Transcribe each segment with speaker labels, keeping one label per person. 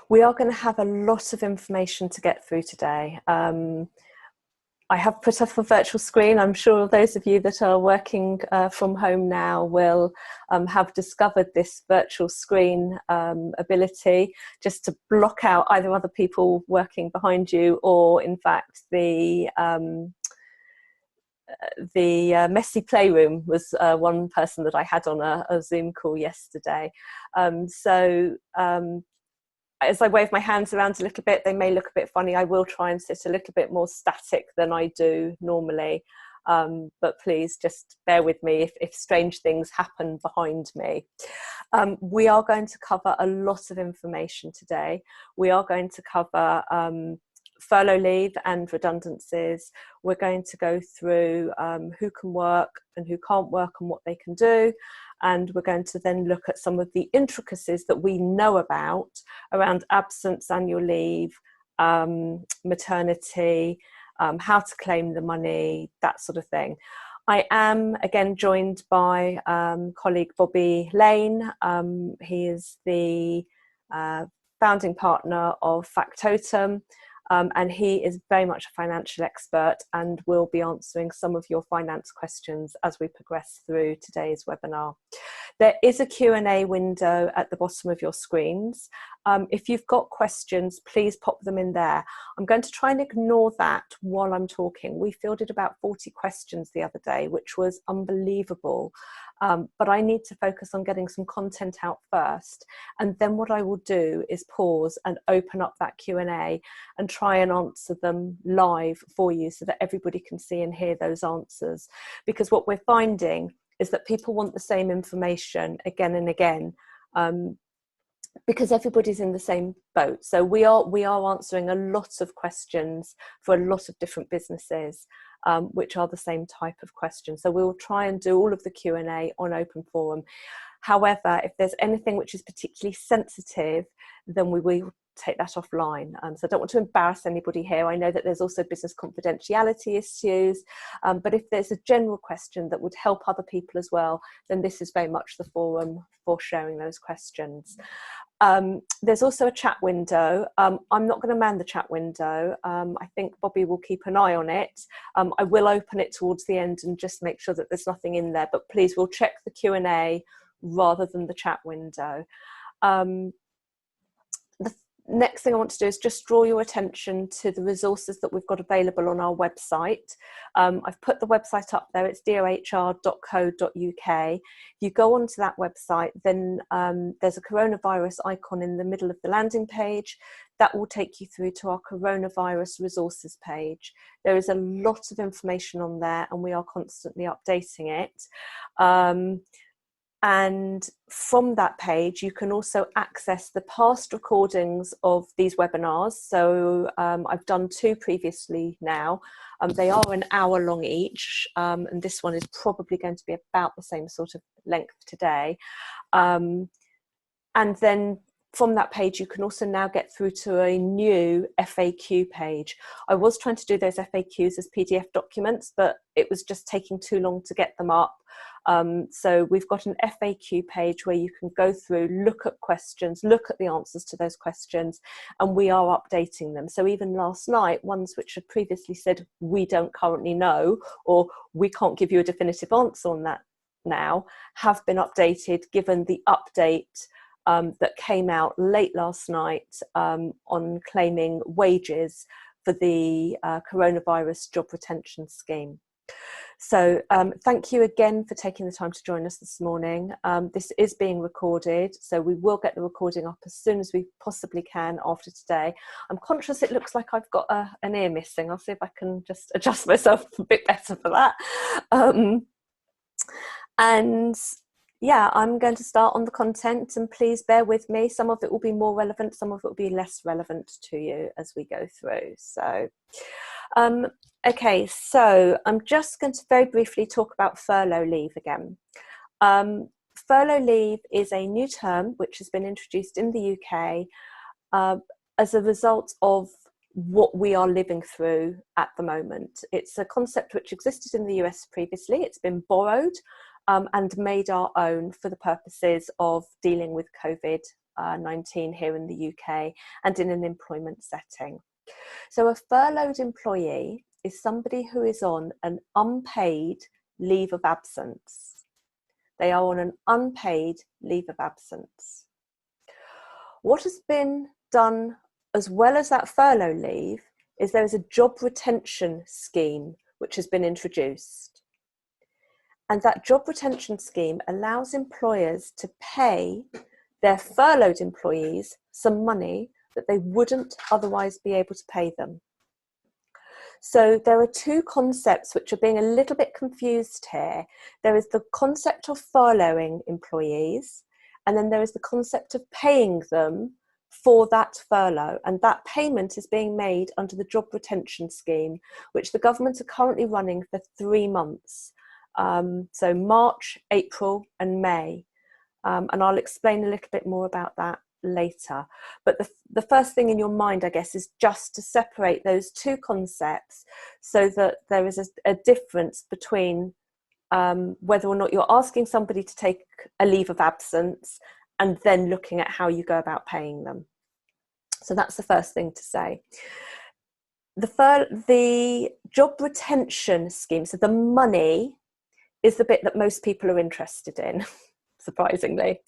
Speaker 1: We are going to have a lot of information to get through today. I have put up a virtual screen. I'm sure those of you that are working from home now will have discovered this virtual screen ability just to block out either other people working behind you or, in fact, the messy playroom was one person that I had on a Zoom call yesterday. As I wave my hands around a little bit, they may look a bit funny. I will try and sit a little bit more static than I do normally. But please just bear with me if strange things happen behind me. We are going to cover a lot of information today. We are going to cover furlough leave and redundancies. We're going to go through who can work and who can't work and what they can do. And we're going to then look at some of the intricacies that we know about around absence, annual leave, maternity, how to claim the money, that sort of thing. I am again joined by colleague Bobby Lane. He is the founding partner of Factotum. And he is very much a financial expert and will be answering some of your finance questions as we progress through today's webinar. There is a Q&A window at the bottom of your screens. If you've got questions, please pop them in there. I'm going to try and ignore that while I'm talking. We fielded about 40 questions the other day, which was unbelievable. But I need to focus on getting some content out first. And then what I will do is pause and open up that Q&A and try and answer them live for you so that everybody can see and hear those answers. Because what we're finding is that people want the same information again and again, because everybody's in the same boat. So we are answering a lot of questions for a lot of different businesses, which are the same type of questions. So we'll try and do all of the Q&A on open forum. However, if there's anything which is particularly sensitive, then we will take that offline. So I don't want to embarrass anybody here. I know that there's also business confidentiality issues, but if there's a general question that would help other people as well, then this is very much the forum for sharing those questions. There's also a chat window. I'm not going to man the chat window. I think Bobby will keep an eye on it. I will open it towards the end and just make sure that there's nothing in there, but please, we'll check the Q&A rather than the chat window. Next thing I want to do is just draw your attention to the resources that we've got available on our website. I've put the website up there. It's dohr.co.uk. If you go onto that website, then there's a coronavirus icon in the middle of the landing page. That will take you through to our coronavirus resources page. There is a lot of information on there and we are constantly updating it. And from that page, you can also access the past recordings of these webinars. So I've done 2 previously now. They are an hour long each. And this one is probably going to be about the same sort of length today. And then from that page, you can also now get through to a new FAQ page. I was trying to do those FAQs as PDF documents, but it was just taking too long to get them up. So we've got an FAQ page where you can go through, look at questions, look at the answers to those questions, and we are updating them. So even last night, ones which had previously said, we don't currently know, or we can't give you a definitive answer on that now, have been updated given the update that came out late last night on claiming wages for the coronavirus job retention scheme. So thank you again for taking the time to join us this morning. This is being recorded, so we will get the recording up as soon as we possibly can after today. I'm conscious it looks like I've got an ear missing. I'll see if I can just adjust myself a bit better for that. And yeah, I'm going to start on the content, and please bear with me. Some of it will be more relevant, some of it will be less relevant to you as we go through. So, okay, so I'm just going to very briefly talk about furlough leave again. Furlough leave is a new term which has been introduced in the UK as a result of what we are living through at the moment. It's a concept which existed in the US previously. It's been borrowed and made our own for the purposes of dealing with COVID Covid-19 here in the UK and in an employment setting. So a furloughed employee is somebody who is on an unpaid leave of absence. They are on an unpaid leave of absence. What has been done as well as that furlough leave is there is a job retention scheme which has been introduced. And that job retention scheme allows employers to pay their furloughed employees some money that they wouldn't otherwise be able to pay them. So there are two concepts which are being a little bit confused here. There is the concept of furloughing employees, and then there is the concept of paying them for that furlough. And that payment is being made under the job retention scheme, which the government are currently running for 3 months. So March, April and May. And I'll explain a little bit more about that later. But the first thing in your mind, I guess, is just to separate those two concepts so that there is a difference between whether or not you're asking somebody to take a leave of absence and then looking at how you go about paying them. So that's the first thing to say. The job retention scheme, so the money, is the bit that most people are interested in, surprisingly,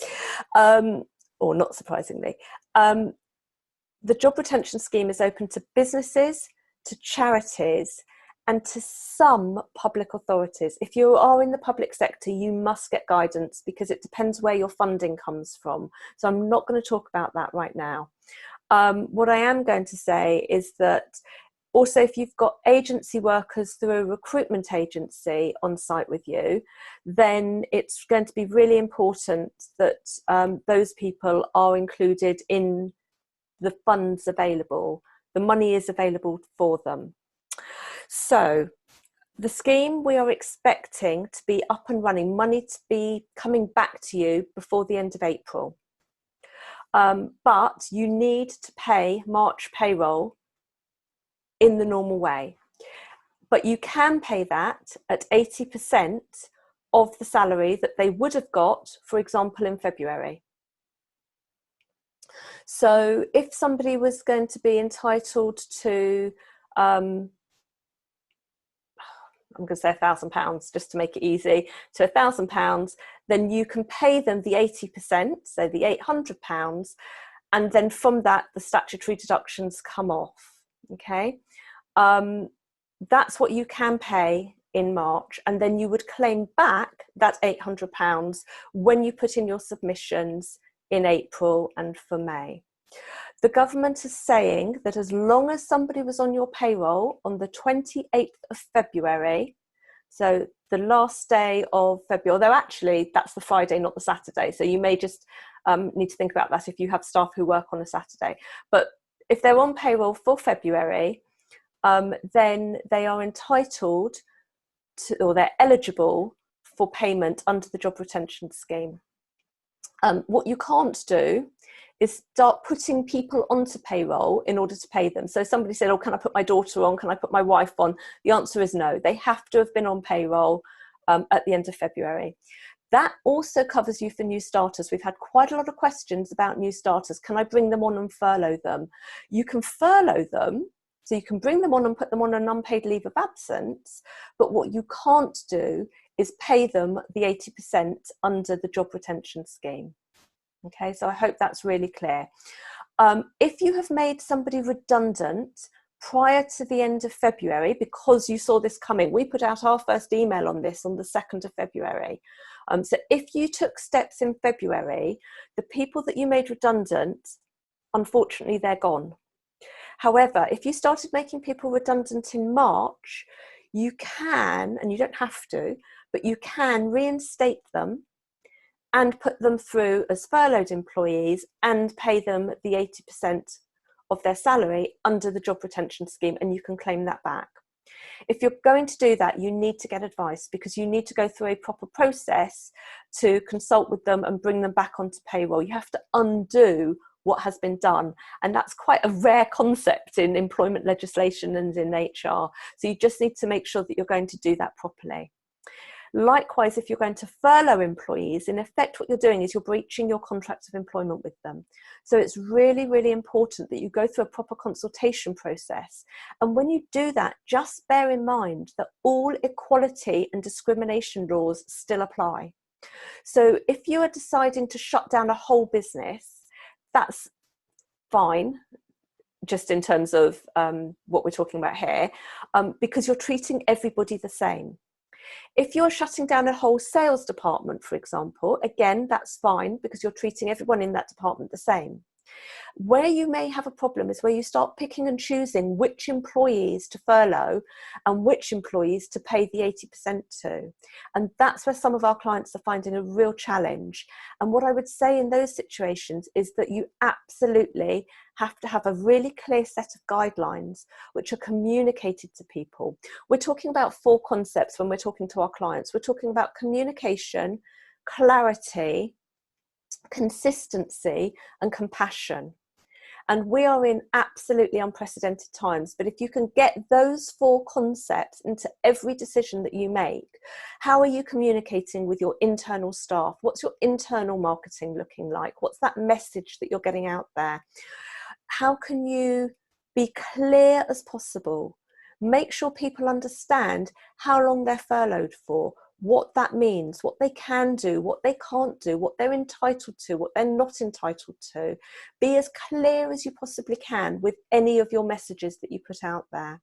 Speaker 1: or not surprisingly. The job retention scheme is open to businesses, to charities, and to some public authorities. If you are in the public sector, you must get guidance because it depends where your funding comes from. So I'm not going to talk about that right now. What I am going to say is that also, if you've got agency workers through a recruitment agency on site with you, then it's going to be really important that those people are included in the funds available. The money is available for them. So the scheme we are expecting to be up and running, money to be coming back to you before the end of April. But you need to pay March payroll in the normal way. But you can pay that at 80% of the salary that they would have got, for example, in February. So if somebody was going to be entitled to, I'm going to say £1,000 just to make it easy, to £1,000, then you can pay them the 80%, so the £800, and then from that the statutory deductions come off. Okay, that's what you can pay in March, and then you would claim back that £800 when you put in your submissions in April and for May. The government is saying that as long as somebody was on your payroll on the 28th of February, so the last day of February, although actually that's the Friday, not the Saturday, so you may just need to think about that if you have staff who work on a Saturday. But if they're on payroll for February, then they are entitled to, or they're eligible for payment under the job retention scheme. What you can't do is start putting people onto payroll in order to pay them. So somebody said, oh, can I put my daughter on? Can I put my wife on? The answer is no. They have to have been on payroll at the end of February. That also covers you for new starters. We've had quite a lot of questions about new starters. Can I bring them on and furlough them? You can furlough them, so you can bring them on and put them on an unpaid leave of absence, but what you can't do is pay them the 80% under the job retention scheme. Okay, so I hope that's really clear. If you have made somebody redundant prior to the end of February, because you saw this coming, we put out our first email on this on the 2nd of February. So if you took steps in February, the people that you made redundant, unfortunately, they're gone. However, if you started making people redundant in March, you can, and you don't have to, but you can reinstate them and put them through as furloughed employees and pay them the 80% of their salary under the job retention scheme, and you can claim that back. If you're going to do that, you need to get advice, because you need to go through a proper process to consult with them and bring them back onto payroll. You have to undo what has been done, and that's quite a rare concept in employment legislation and in HR. So you just need to make sure that you're going to do that properly. Likewise, if you're going to furlough employees, in effect, what you're doing is you're breaching your contract of employment with them. So it's really, really important that you go through a proper consultation process. And when you do that, just bear in mind that all equality and discrimination laws still apply. So if you are deciding to shut down a whole business, that's fine, just in terms of what we're talking about here, because you're treating everybody the same. If you're shutting down a whole sales department, for example, again, that's fine because you're treating everyone in that department the same. Where you may have a problem is where you start picking and choosing which employees to furlough and which employees to pay the 80% to. And that's where some of our clients are finding a real challenge. And what I would say in those situations is that you absolutely have to have a really clear set of guidelines which are communicated to people. We're talking about 4 concepts when we're talking to our clients. We're talking about communication, clarity, consistency, and compassion. And we are in absolutely unprecedented times, but if you can get those 4 concepts into every decision that you make, how are you communicating with your internal staff? What's your internal marketing looking like? What's that message that you're getting out there? How can you be clear as possible? Make sure people understand how long they're furloughed for, what that means, what they can do, what they can't do, what they're entitled to, what they're not entitled to. Be as clear as you possibly can with any of your messages that you put out there.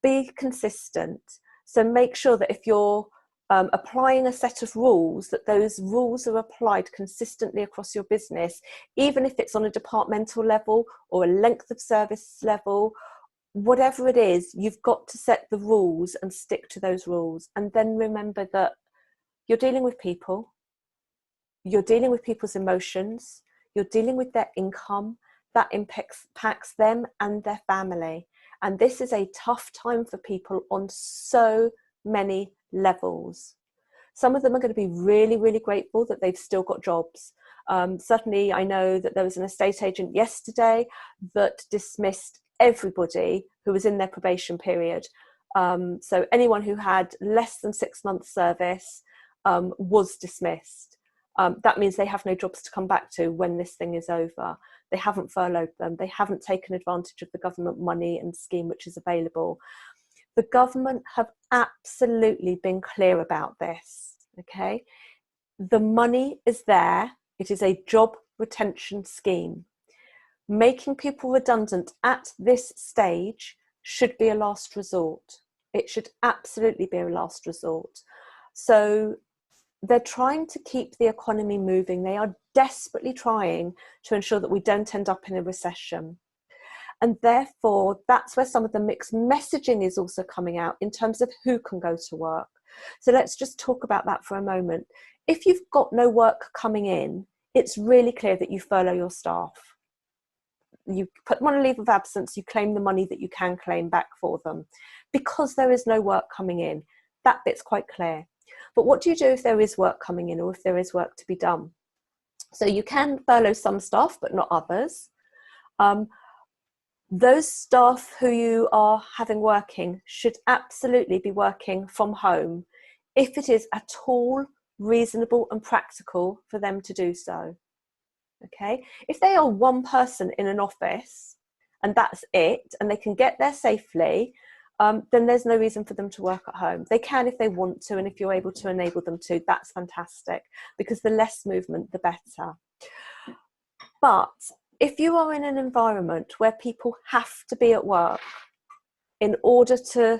Speaker 1: Be consistent. So make sure that if you're applying a set of rules, that those rules are applied consistently across your business, even if it's on a departmental level or a length of service level. Whatever it is, you've got to set the rules and stick to those rules. And then remember that you're dealing with people, you're dealing with people's emotions, you're dealing with their income, that impacts them and their family. And this is a tough time for people on so many levels. Some of them are going to be really, really grateful that they've still got jobs. Certainly, I know that there was an estate agent yesterday that dismissed everybody who was in their probation period. So anyone who had less than 6 months service was dismissed. That means they have no jobs to come back to when this thing is over. They haven't furloughed them. They haven't taken advantage of the government money and scheme which is available. The government have absolutely been clear about this, okay? The money is there. It is a job retention scheme. Making people redundant at this stage should be a last resort. It should absolutely be a last resort. So they're trying to keep the economy moving. They are desperately trying to ensure that we don't end up in a recession. And therefore, that's where some of the mixed messaging is also coming out in terms of who can go to work. So let's just talk about that for a moment. If you've got no work coming in, it's really clear that you furlough your staff. You put them on a leave of absence, you claim the money that you can claim back for them because there is no work coming in. That bit's quite clear. But what do you do if there is work coming in or if there is work to be done? So you can furlough some staff, but not others. Those staff who you are having working should absolutely be working from home if it is at all reasonable and practical for them to do so. Okay, if they are one person in an office and that's it, and they can get there safely, then there's no reason for them to work at home. They can if they want to, and if you're able to enable them to, that's fantastic, because the less movement, the better. But if you are in an environment where people have to be at work in order to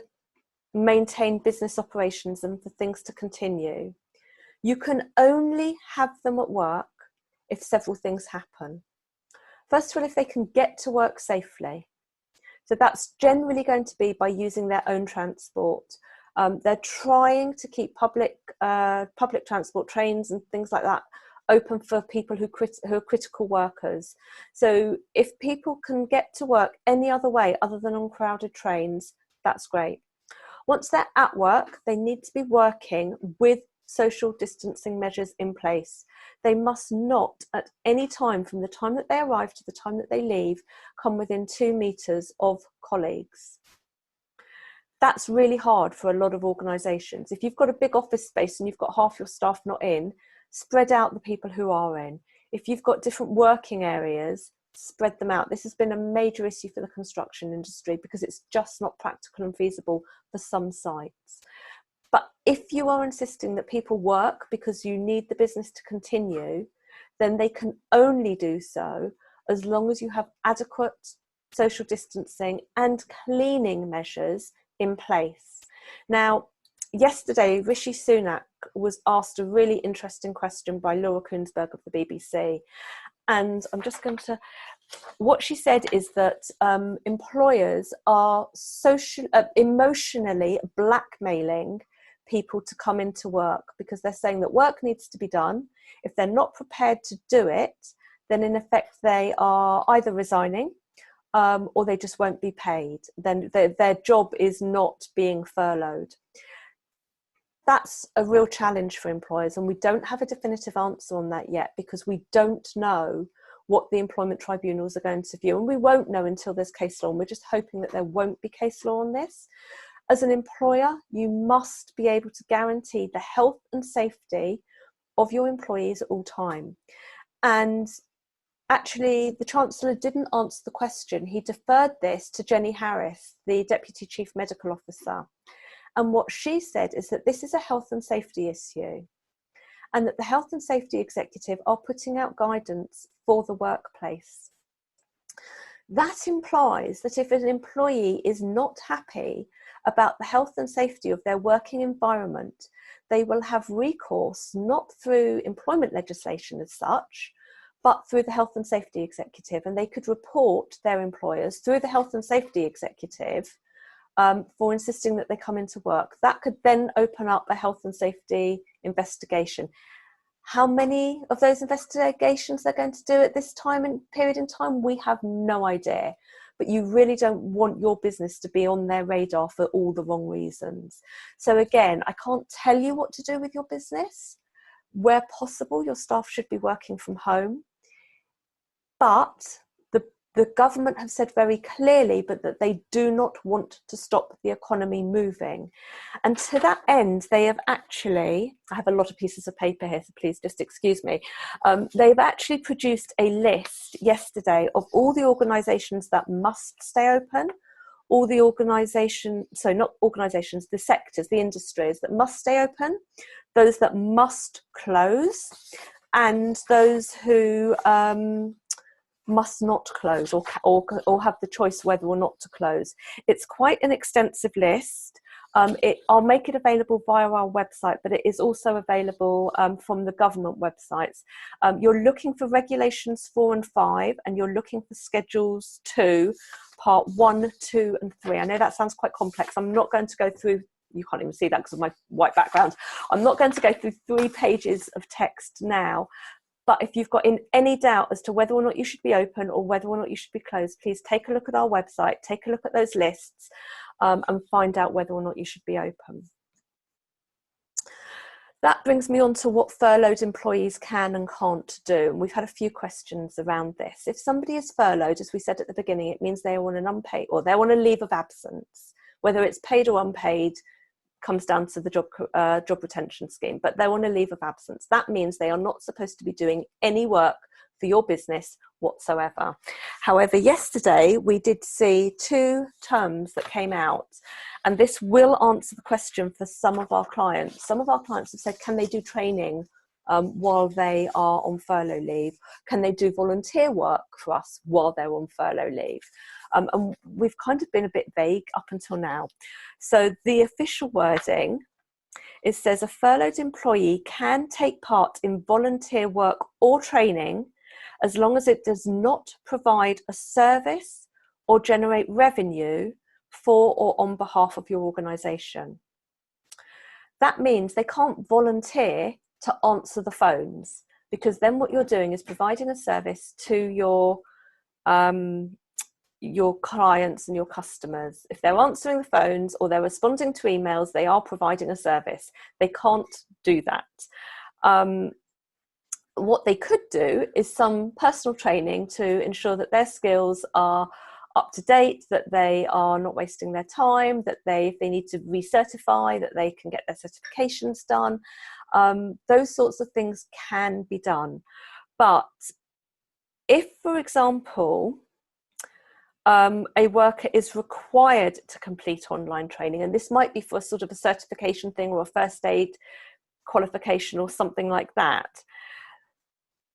Speaker 1: maintain business operations and for things to continue, you can only have them at work if several things happen. First of all, if they can get to work safely. So that's generally going to be by using their own transport. They're trying to keep public transport, trains and things like that, open for people who are critical workers. So if people can get to work any other way other than on crowded trains, that's great. Once they're at work, they need to be working with social distancing measures in place. They must not at any time from the time that they arrive to the time that they leave come within 2 meters of colleagues. That's really hard for a lot of organisations. If you've got a big office space and you've got half your staff not in, spread out the people who are in. If you've got different working areas, spread them out. This has been a major issue for the construction industry because it's just not practical and feasible for some sites. But if you are insisting that people work because you need the business to continue, then they can only do so as long as you have adequate social distancing and cleaning measures in place. Now, yesterday, Rishi Sunak was asked a really interesting question by Laura Kuenssberg of the BBC. And I'm just going to, what she said is that employers are emotionally blackmailing people to come into work because they're saying that work needs to be done. If they're not prepared to do it, then in effect they are either resigning or they just won't be paid. Then their job is not being furloughed. That's a real challenge for employers, and we don't have a definitive answer on that yet because we don't know what the employment tribunals are going to view, and we won't know until there's case law, and we're just hoping that there won't be case law on this. As an employer, you must be able to guarantee the health and safety of your employees at all time. And actually, the Chancellor didn't answer the question. He deferred this to Jenny Harris, the Deputy Chief Medical Officer. And what she said is that this is a health and safety issue and that the Health and Safety Executive are putting out guidance for the workplace. That implies that if an employee is not happy about the health and safety of their working environment, they will have recourse not through employment legislation as such, but through the Health and Safety Executive, and they could report their employers through the Health and Safety Executive for insisting that they come into work. That could then open up a health and safety investigation. How many of those investigations they're going to do at this time and period in time, we have no idea. But you really don't want your business to be on their radar for all the wrong reasons. So again, I can't tell you what to do with your business. Where possible, your staff should be working from home. But the government have said very clearly that they do not want to stop the economy moving. And to that end, they have actually, I have a lot of pieces of paper here, so please just excuse me. They've actually produced a list yesterday of all the organisations that must stay open, all the organisations, so not organisations, the sectors, the industries that must stay open, those that must close, and those who must not close or have the choice whether or not to close. It's quite an extensive list. I'll make it available via our website, but it is also available from the government websites. You're looking for regulations 4 and 5, and you're looking for schedules 2, part 1, 2 and 3. I know that sounds quite complex. I'm not going to go through, you can't even see that because of my white background. I'm not going to go through 3 pages of text now. But if you've got any doubt as to whether or not you should be open or whether or not you should be closed, please take a look at our website, take a look at those lists and find out whether or not you should be open. That brings me on to what furloughed employees can and can't do. And we've had a few questions around this. If somebody is furloughed, as we said at the beginning, it means they're on an unpaid or they're on a leave of absence, whether it's paid or unpaid. Comes down to the job retention scheme, but they're on a leave of absence. That means they are not supposed to be doing any work for your business whatsoever. However, yesterday we did see 2 terms that came out, and this will answer the question for some of our clients. Some of our clients have said, can they do training while they are on furlough leave? Can they do volunteer work for us while they're on furlough leave? And we've kind of been a bit vague up until now. So the official wording, it says a furloughed employee can take part in volunteer work or training as long as it does not provide a service or generate revenue for or on behalf of your organisation. That means they can't volunteer to answer the phones, because then what you're doing is providing a service to your clients and your customers. If they're answering the phones or they're responding to emails, they are providing a service. They can't do that. What they could do is some personal training to ensure that their skills are up to date, that they are not wasting their time, that if they need to recertify, that they can get their certifications done. Those sorts of things can be done. But if, for example, a worker is required to complete online training, and this might be for sort of a certification thing or a first aid qualification or something like that,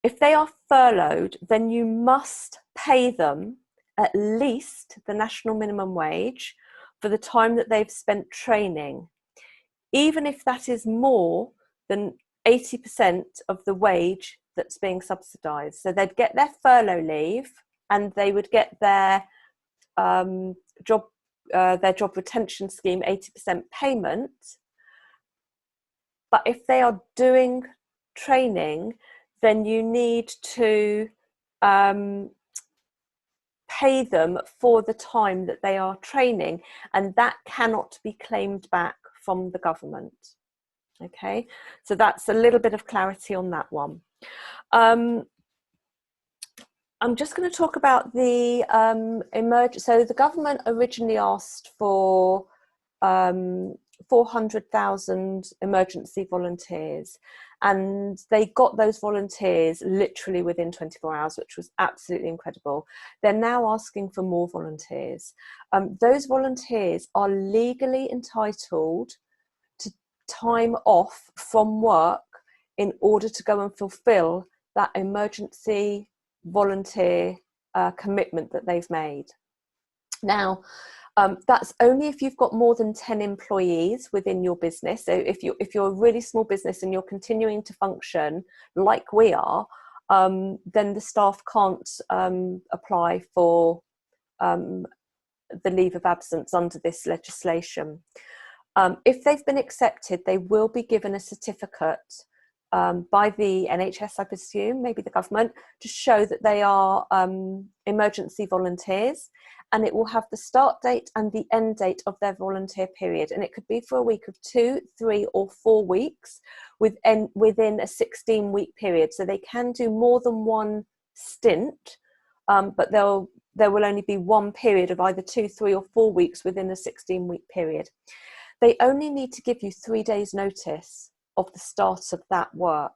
Speaker 1: if they are furloughed, then you must pay them at least the national minimum wage for the time that they've spent training, even if that is more than 80% of the wage that's being subsidised. So they'd get their furlough leave and they would get their job retention scheme 80% payment. But if they are doing training, then you need to pay them for the time that they are training, and that cannot be claimed back from the government. Okay, so that's a little bit of clarity on that one. I'm just going to talk about the So the government originally asked for 400,000 emergency volunteers, and they got those volunteers literally within 24 hours, which was absolutely incredible. They're now asking for more volunteers. Those volunteers are legally entitled to time off from work in order to go and fulfill that emergency volunteer commitment that they've made. Now, that's only if you've got more than 10 employees within your business. So if you're a really small business and you're continuing to function like we are, then the staff can't apply for the leave of absence under this legislation. If they've been accepted, they will be given a certificate by the NHS, I presume, maybe the government, to show that they are emergency volunteers, and it will have the start date and the end date of their volunteer period, and it could be for a week of 2, 3 or 4 weeks within a 16-week period. So they can do more than one stint, but there will only be one period of either 2, 3 or 4 weeks within a 16-week period. They only need to give you 3 days notice of the start of that work,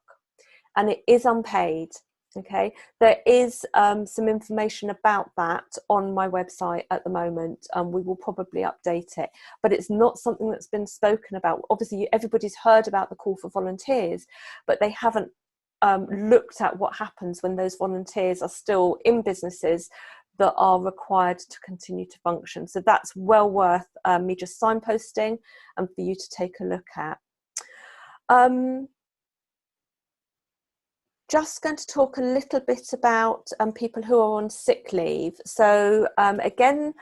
Speaker 1: and it is unpaid. Okay, there is some information about that on my website at the moment. We will probably update it, but it's not something that's been spoken about. Obviously, everybody's heard about the call for volunteers, but they haven't looked at what happens when those volunteers are still in businesses that are required to continue to function. So that's well worth me just signposting and for you to take a look at. Just going to talk a little bit about people who are on sick leave. So again,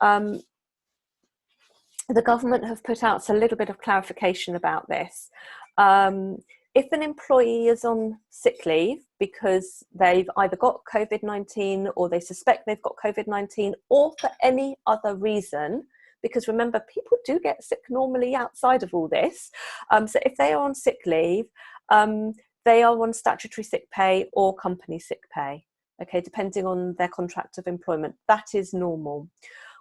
Speaker 1: the government have put out a little bit of clarification about this. If an employee is on sick leave because they've either got COVID-19 or they suspect they've got COVID-19, or for any other reason, because remember, people do get sick normally outside of all this. So if they are on sick leave, they are on statutory sick pay or company sick pay, okay, depending on their contract of employment. That is normal.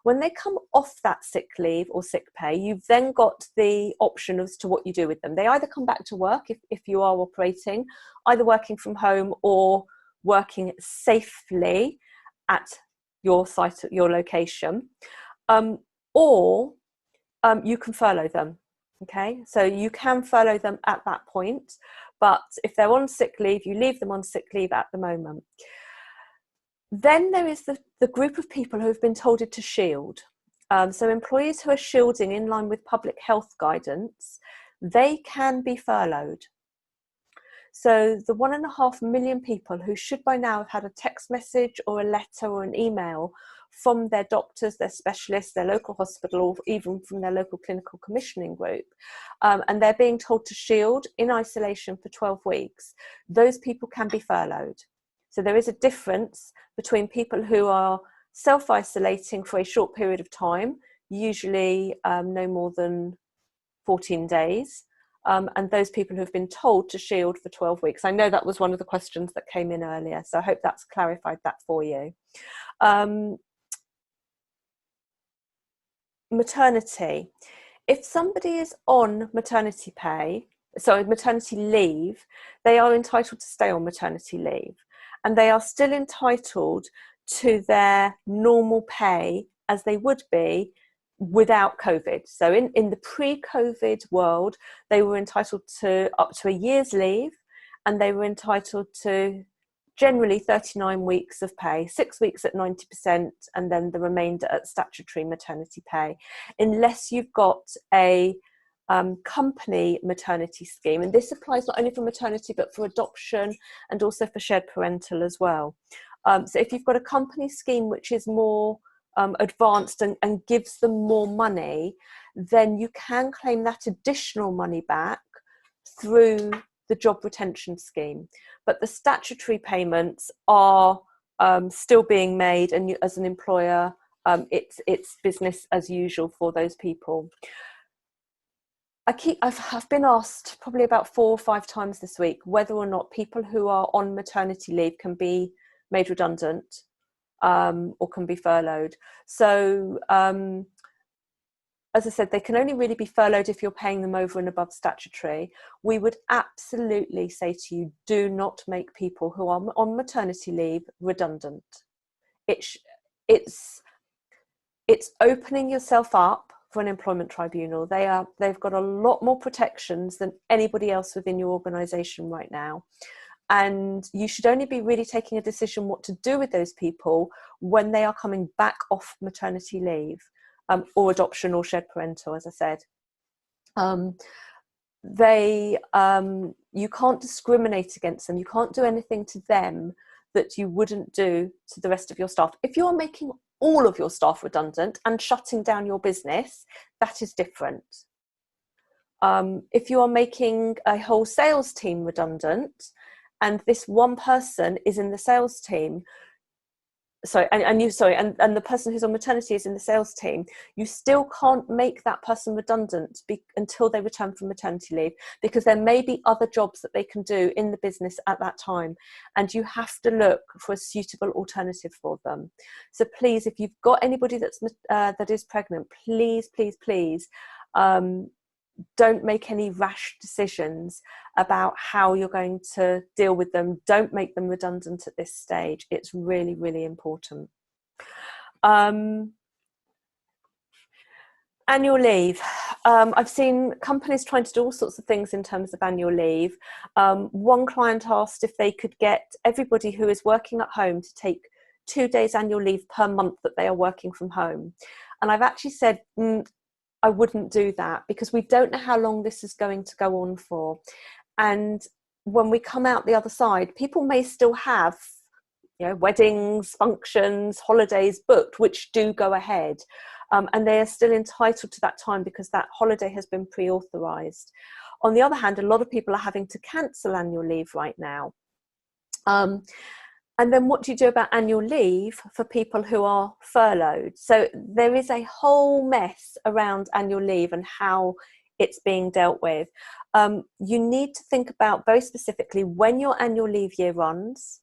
Speaker 1: When they come off that sick leave or sick pay, you've then got the option as to what you do with them. They either come back to work if you are operating, either working from home or working safely at your site, at your location, or you can furlough them. Okay, so you can furlough them at that point, but if they're on sick leave, you leave them on sick leave at the moment. Then there is the group of people who have been told to shield. So employees who are shielding in line with public health guidance, they can be furloughed. So the 1.5 million people who should by now have had a text message or a letter or an email from their doctors, their specialists, their local hospital, or even from their local clinical commissioning group, and they're being told to shield in isolation for 12 weeks, those people can be furloughed. So there is a difference between people who are self-isolating for a short period of time, usually no more than 14 days, and those people who have been told to shield for 12 weeks. I know that was one of the questions that came in earlier, so I hope that's clarified that for you. maternity. If somebody is on maternity leave, they are entitled to stay on maternity leave, and they are still entitled to their normal pay as they would be without COVID. So in the pre-COVID world, they were entitled to up to a year's leave, and they were entitled to generally 39 weeks of pay, 6 weeks at 90%, and then the remainder at statutory maternity pay, unless you've got a company maternity scheme. And this applies not only for maternity, but for adoption and also for shared parental as well. So if you've got a company scheme which is more advanced and gives them more money, then you can claim that additional money back through the job retention scheme. But the statutory payments are still being made, and you, as an employer, it's business as usual for those people. I've been asked probably about 4 or 5 times this week whether or not people who are on maternity leave can be made redundant or can be furloughed. So as I said, they can only really be furloughed if you're paying them over and above statutory. We would absolutely say to you, do not make people who are on maternity leave redundant. It's opening yourself up for an employment tribunal. They've got a lot more protections than anybody else within your organisation right now. And you should only be really taking a decision what to do with those people when they are coming back off maternity leave. Or adoption or shared parental, as I said. You can't discriminate against them. You can't do anything to them that you wouldn't do to the rest of your staff. If you're making all of your staff redundant and shutting down your business, that is different. If you are making a whole sales team redundant and this one person is in the sales team, and the person who's on maternity is in the sales team, you still can't make that person redundant until they return from maternity leave, because there may be other jobs that they can do in the business at that time, and you have to look for a suitable alternative for them. So please, if you've got anybody that is pregnant, please don't make any rash decisions about how you're going to deal with them. Don't make them redundant at this stage. It's really, really important. Annual leave. I've seen companies trying to do all sorts of things in terms of annual leave. One client asked if they could get everybody who is working at home to take 2 days annual leave per month that they are working from home. And I've actually said, I wouldn't do that, because we don't know how long this is going to go on for. And when we come out the other side, people may still have, weddings, functions, holidays booked, which do go ahead. And they are still entitled to that time because that holiday has been pre-authorised. On the other hand, a lot of people are having to cancel annual leave right now. And then what do you do about annual leave for people who are furloughed? So there is a whole mess around annual leave and how it's being dealt with. You need to think about very specifically when your annual leave year runs,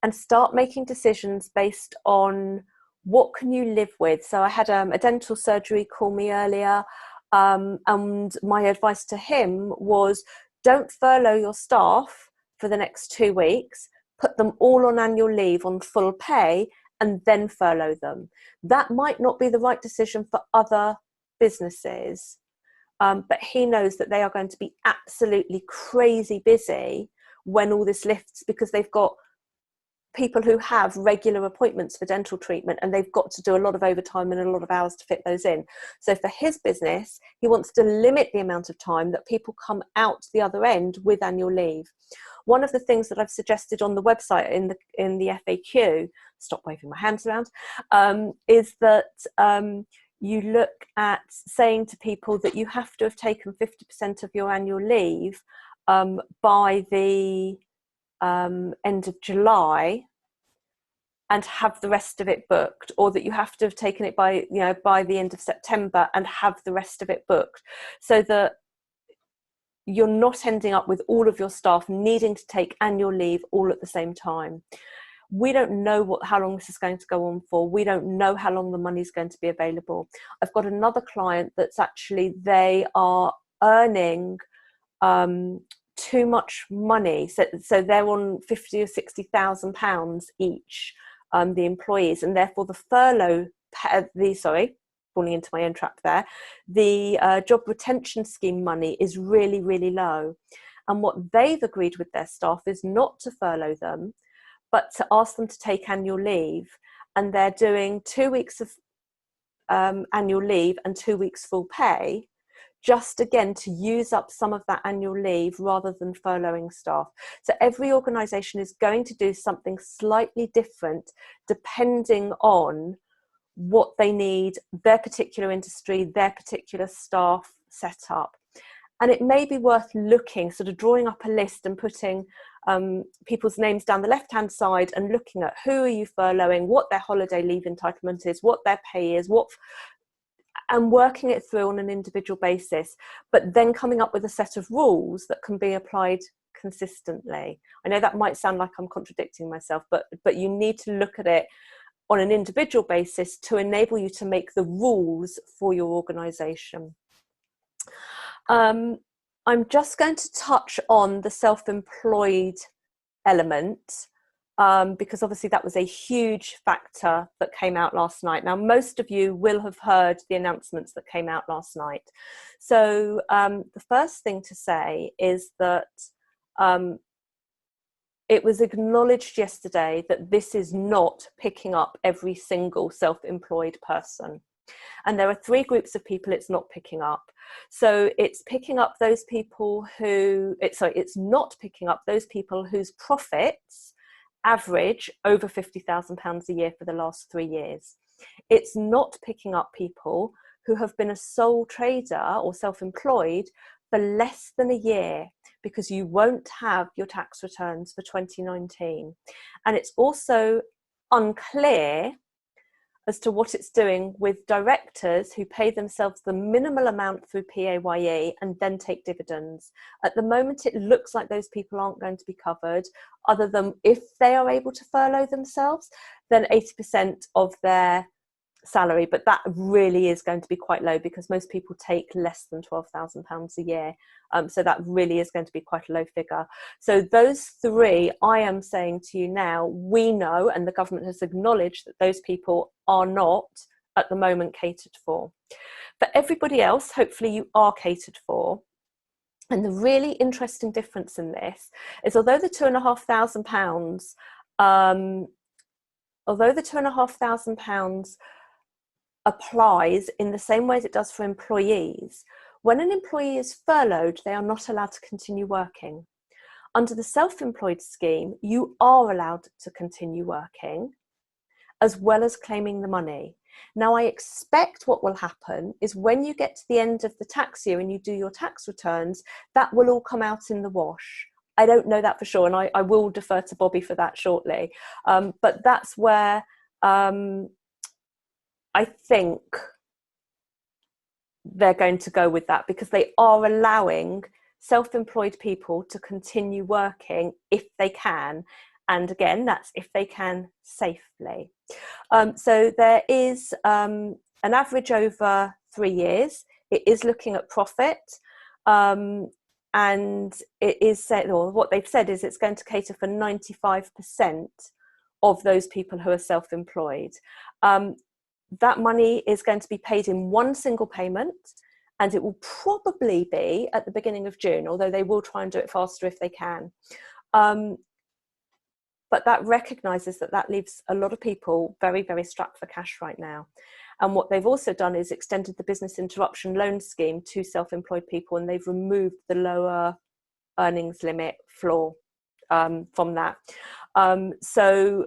Speaker 1: and start making decisions based on what can you live with. So I had a dental surgery call me earlier, and my advice to him was, don't furlough your staff for the next 2 weeks. Put them all on annual leave on full pay and then furlough them. That might not be the right decision for other businesses, but he knows that they are going to be absolutely crazy busy when all this lifts, because they've got people who have regular appointments for dental treatment, and they've got to do a lot of overtime and a lot of hours to fit those in. So for his business, he wants to limit the amount of time that people come out the other end with annual leave. One of the things that I've suggested on the website in the FAQ, stop waving my hands around, is that you look at saying to people that you have to have taken 50% of your annual leave by the end of July and have the rest of it booked, or that you have to have taken it by the end of September and have the rest of it booked, so that you're not ending up with all of your staff needing to take annual leave all at the same time. We don't know how long this is going to go on for. We don't know how long the money is going to be available. I've got another client that's actually, they are earning too much money. So they're on 50 or 60,000 pounds each, the employees, and therefore the furlough, falling into my own trap there, the job retention scheme money is really, really low. And what they've agreed with their staff is not to furlough them, but to ask them to take annual leave. And they're doing 2 weeks of annual leave and 2 weeks full pay, just again to use up some of that annual leave rather than furloughing staff. So every organisation is going to do something slightly different depending on what they need, their particular industry, their particular staff setup. And it may be worth looking, sort of drawing up a list and putting people's names down the left-hand side and looking at who are you furloughing, what their holiday leave entitlement is, what their pay is, and working it through on an individual basis, but then coming up with a set of rules that can be applied consistently. I know that might sound like I'm contradicting myself, but you need to look at it on an individual basis to enable you to make the rules for your organisation. I'm just going to touch on the self-employed element, because obviously that was a huge factor that came out last night. Now, most of you will have heard the announcements that came out last night. So the first thing to say is that it was acknowledged yesterday that this is not picking up every single self-employed person. And there are 3 groups of people it's not picking up. So it's picking up those people it's not picking up those people whose profits average over £50,000 a year for the last 3 years. It's not picking up people who have been a sole trader or self-employed for less than a year, because you won't have your tax returns for 2019. And it's also unclear as to what it's doing with directors who pay themselves the minimal amount through PAYE and then take dividends. At the moment, it looks like those people aren't going to be covered, other than if they are able to furlough themselves, then 80% of their salary, but that really is going to be quite low because most people take less than £12,000 a year. So that really is going to be quite a low figure. So those 3, I am saying to you now, we know, and the government has acknowledged that those people are not at the moment catered for. For everybody else, hopefully you are catered for. And the really interesting difference in this is, although the £2,500 applies in the same way as it does for employees, when an employee is furloughed, they are not allowed to continue working. Under the self-employed scheme, you are allowed to continue working as well as claiming the money. Now, I expect what will happen is when you get to the end of the tax year and you do your tax returns, that will all come out in the wash. I don't know that for sure, and I will defer to Bobby for that shortly. But that's where I think they're going to go with that, because they are allowing self-employed people to continue working if they can. And again, that's if they can safely. So there is an average over 3 years. It is looking at profit. And it is said, or what they've said is it's going to cater for 95% of those people who are self-employed. That money is going to be paid in one single payment, and it will probably be at the beginning of June, although they will try and do it faster if they can. But that recognises that leaves a lot of people very, very strapped for cash right now. And what they've also done is extended the business interruption loan scheme to self-employed people, and they've removed the lower earnings limit floor from that. So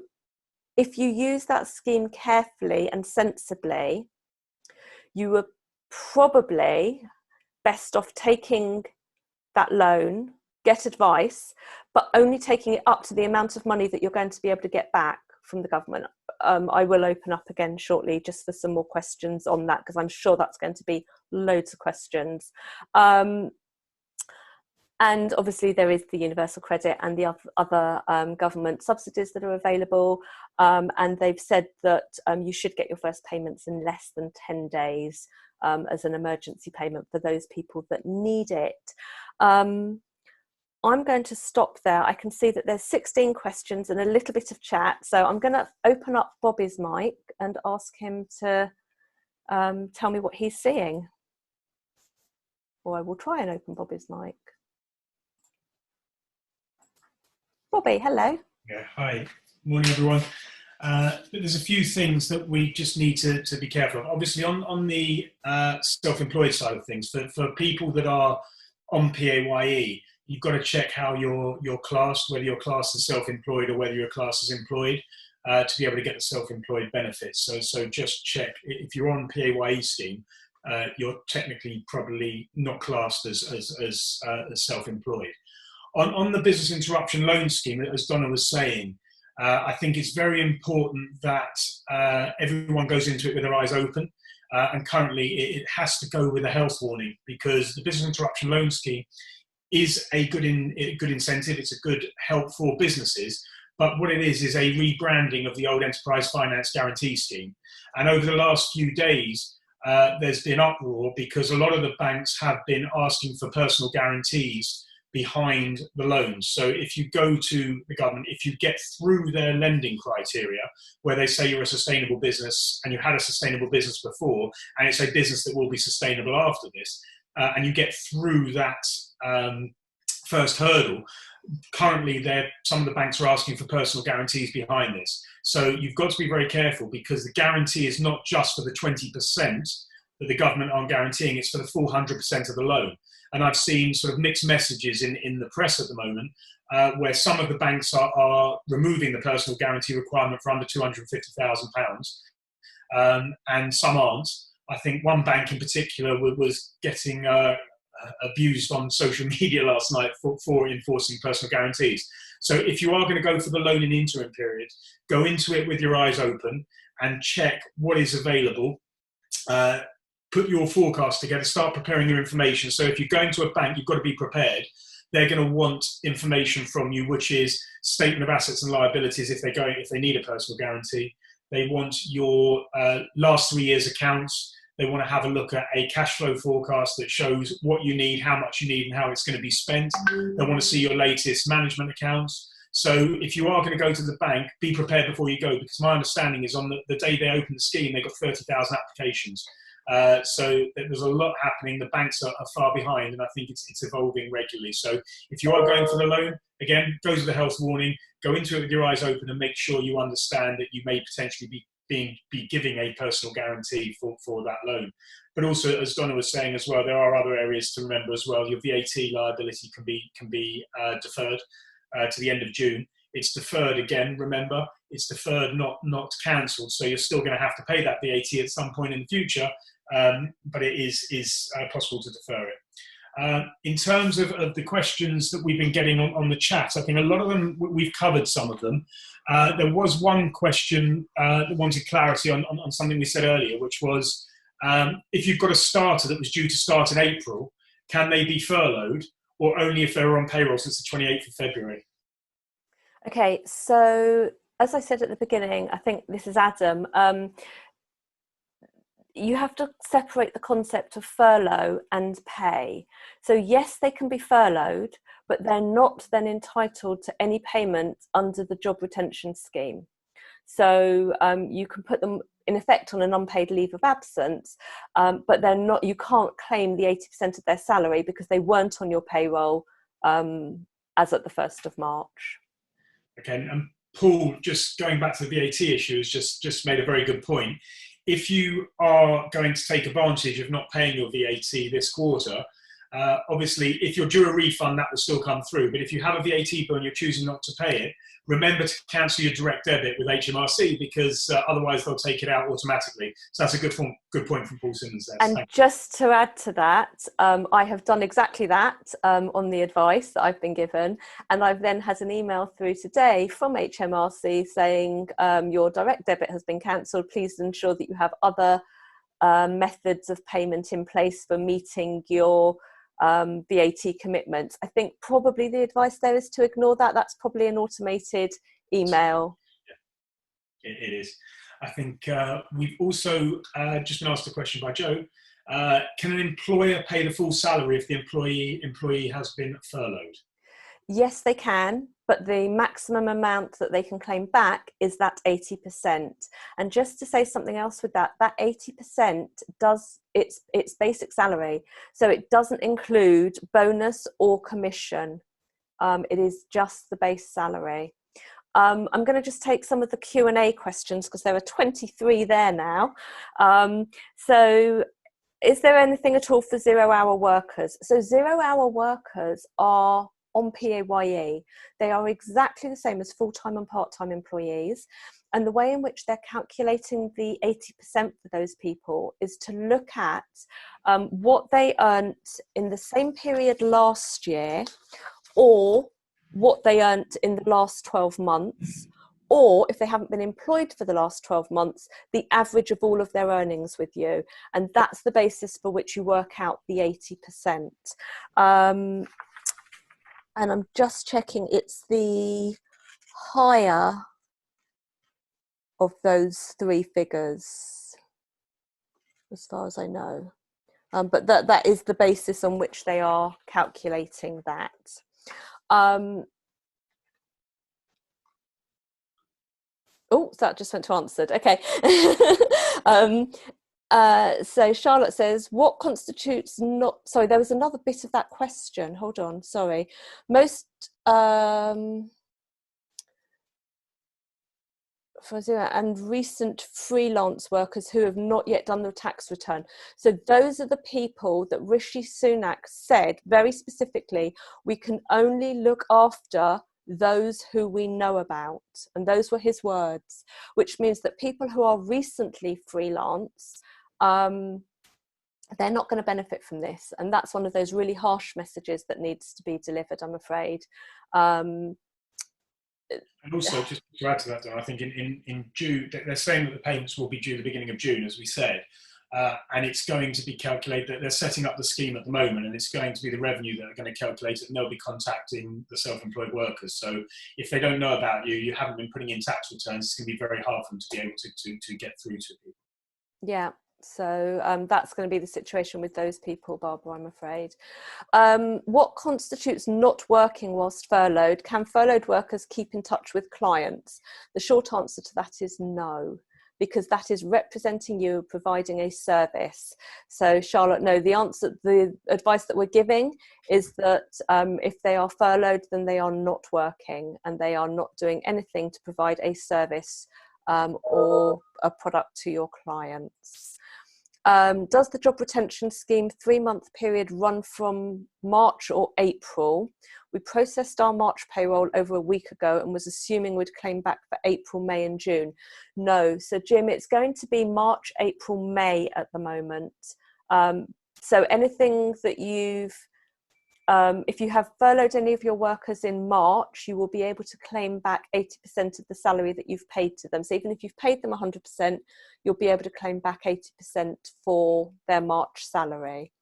Speaker 1: if you use that scheme carefully and sensibly, you are probably best off taking that loan, get advice, but only taking it up to the amount of money that you're going to be able to get back from the government. I will open up again shortly just for some more questions on that, because I'm sure that's going to be loads of questions. And obviously there is the universal credit and the other government subsidies that are available. And they've said that you should get your first payments in less than 10 days as an emergency payment for those people that need it. I'm going to stop there. I can see that there's 16 questions and a little bit of chat. So I'm going to open up Bobby's mic and ask him to tell me what he's seeing. Or I will try and open Bobby's mic. Bobby, hello.
Speaker 2: Yeah, hi. Morning, everyone. There's a few things that we just need to be careful of. Obviously, on the self-employed side of things, for people that are on PAYE, you've got to check how you're classed, whether you're classed as self-employed or whether you're classed as employed, to be able to get the self-employed benefits. So just check. If you're on PAYE scheme, you're technically probably not classed as self-employed. On the business interruption loan scheme, as Donna was saying, I think it's very important that everyone goes into it with their eyes open. And currently, it has to go with a health warning, because the business interruption loan scheme is a good incentive. It's a good help for businesses. But what it is a rebranding of the old enterprise finance guarantee scheme. And over the last few days, there's been uproar because a lot of the banks have been asking for personal guarantees behind the loans. So if you go to the government, if you get through their lending criteria, where they say you're a sustainable business and you had a sustainable business before, and it's a business that will be sustainable after this, and you get through that first hurdle, currently some of the banks are asking for personal guarantees behind this. So you've got to be very careful, because the guarantee is not just for the 20% that the government aren't guaranteeing, it's for the full 100% of the loan. And I've seen sort of mixed messages in the press at the moment, where some of the banks are removing the personal guarantee requirement for under £250,000, and some aren't. I think one bank in particular was getting abused on social media last night for enforcing personal guarantees. So if you are going to go for the loan in the interim period, go into it with your eyes open and check what is available. Put your forecast together, start preparing your information. So if you're going to a bank, you've got to be prepared. They're going to want information from you, which is statement of assets and liabilities if they need a personal guarantee. They want your last 3 years accounts. They want to have a look at a cash flow forecast that shows what you need, how much you need, and how it's going to be spent. They want to see your latest management accounts. So if you are going to go to the bank, be prepared before you go, because my understanding is on the day they open the scheme, they got 30,000 applications. So there's a lot happening. The banks are far behind, and I think it's evolving regularly. So if you are going for the loan, again, go to the health warning, go into it with your eyes open, and make sure you understand that you may potentially be giving a personal guarantee for that loan. But also, as Donna was saying as well, there are other areas to remember as well. Your VAT liability can be deferred to the end of June. It's deferred again, remember, it's deferred, not cancelled. So you're still going to have to pay that VAT at some point in the future, but it is possible to defer it. In terms of the questions that we've been getting on the chat, I think a lot of them, we've covered some of them. There was one question that wanted clarity on something we said earlier, which was, if you've got a starter that was due to start in April, can they be furloughed, or only if they were on payroll since the 28th of February?
Speaker 1: Okay, so as I said at the beginning, I think this is Adam, you have to separate the concept of furlough and pay. So yes, they can be furloughed, but they're not then entitled to any payment under the job retention scheme. So you can put them in effect on an unpaid leave of absence, but they're not, you can't claim the 80% of their salary because they weren't on your payroll as at the 1st of March.
Speaker 2: Okay, and Paul, just going back to the VAT issue, has just made a very good point. If you are going to take advantage of not paying your VAT this quarter, obviously, if you're due a refund, that will still come through. But if you have a VAT bill and you're choosing not to pay it, remember to cancel your direct debit with HMRC, because otherwise they'll take it out automatically. So that's a good point from Paul Simmons there.
Speaker 1: And just to add to that, I have done exactly that on the advice that I've been given. And I've then had an email through today from HMRC saying your direct debit has been cancelled. Please ensure that you have other methods of payment in place for meeting your VAT commitments. I think probably the advice there is to ignore that. That's probably an automated email.
Speaker 2: Yeah, it is. I think we've also just been asked a question by Joe. Can an employer pay the full salary if the employee has been furloughed?
Speaker 1: Yes, they can, but the maximum amount that they can claim back is that 80%. And just to say something else with that 80% does its basic salary. So it doesn't include bonus or commission. It is just the base salary. I'm going to just take some of the Q&A questions because there are 23 there now. So is there anything at all for 0-hour workers? So 0-hour workers are on PAYE. They are exactly the same as full-time and part-time employees. And the way in which they're calculating the 80% for those people is to look at what they earned in the same period last year, or what they earned in the last 12 months, or if they haven't been employed for the last 12 months, the average of all of their earnings with you. And that's the basis for which you work out the 80%. And I'm just checking, it's the higher of those three figures, as far as I know. But that is the basis on which they are calculating that. Oh, so that just went to answered. Okay. So Charlotte says, what constitutes not, sorry, there was another bit of that question. Hold on, sorry. Most, and recent freelance workers who have not yet done the tax return. So those are the people that Rishi Sunak said very specifically, we can only look after those who we know about. And those were his words, which means that people who are recently freelance, they're not going to benefit from this. And that's one of those really harsh messages that needs to be delivered, I'm afraid.
Speaker 2: And also, just to add to that, I think in June, they're saying that the payments will be due the beginning of June, as we said. And it's going to be calculated, they're setting up the scheme at the moment, and it's going to be the revenue that are going to calculate it, and they'll be contacting the self-employed workers. So if they don't know about you, you haven't been putting in tax returns, it's going to be very hard for them to be able to get through to people.
Speaker 1: Yeah, so that's going to be the situation with those people, Barbara, I'm afraid. What constitutes not working whilst furloughed? Can furloughed workers keep in touch with clients? The short answer to that is no, because that is representing you providing a service. So Charlotte, no, the advice that we're giving is that if they are furloughed, then they are not working and they are not doing anything to provide a service or a product to your clients. Does the job retention scheme 3-month period run from March or April? We processed our March payroll over a week ago and was assuming we'd claim back for April, May and June. No, so Jim, it's going to be March, April, May at the moment. So anything that if you have furloughed any of your workers in March, you will be able to claim back 80% of the salary that you've paid to them. So even if you've paid them 100%, you'll be able to claim back 80% for their March salary.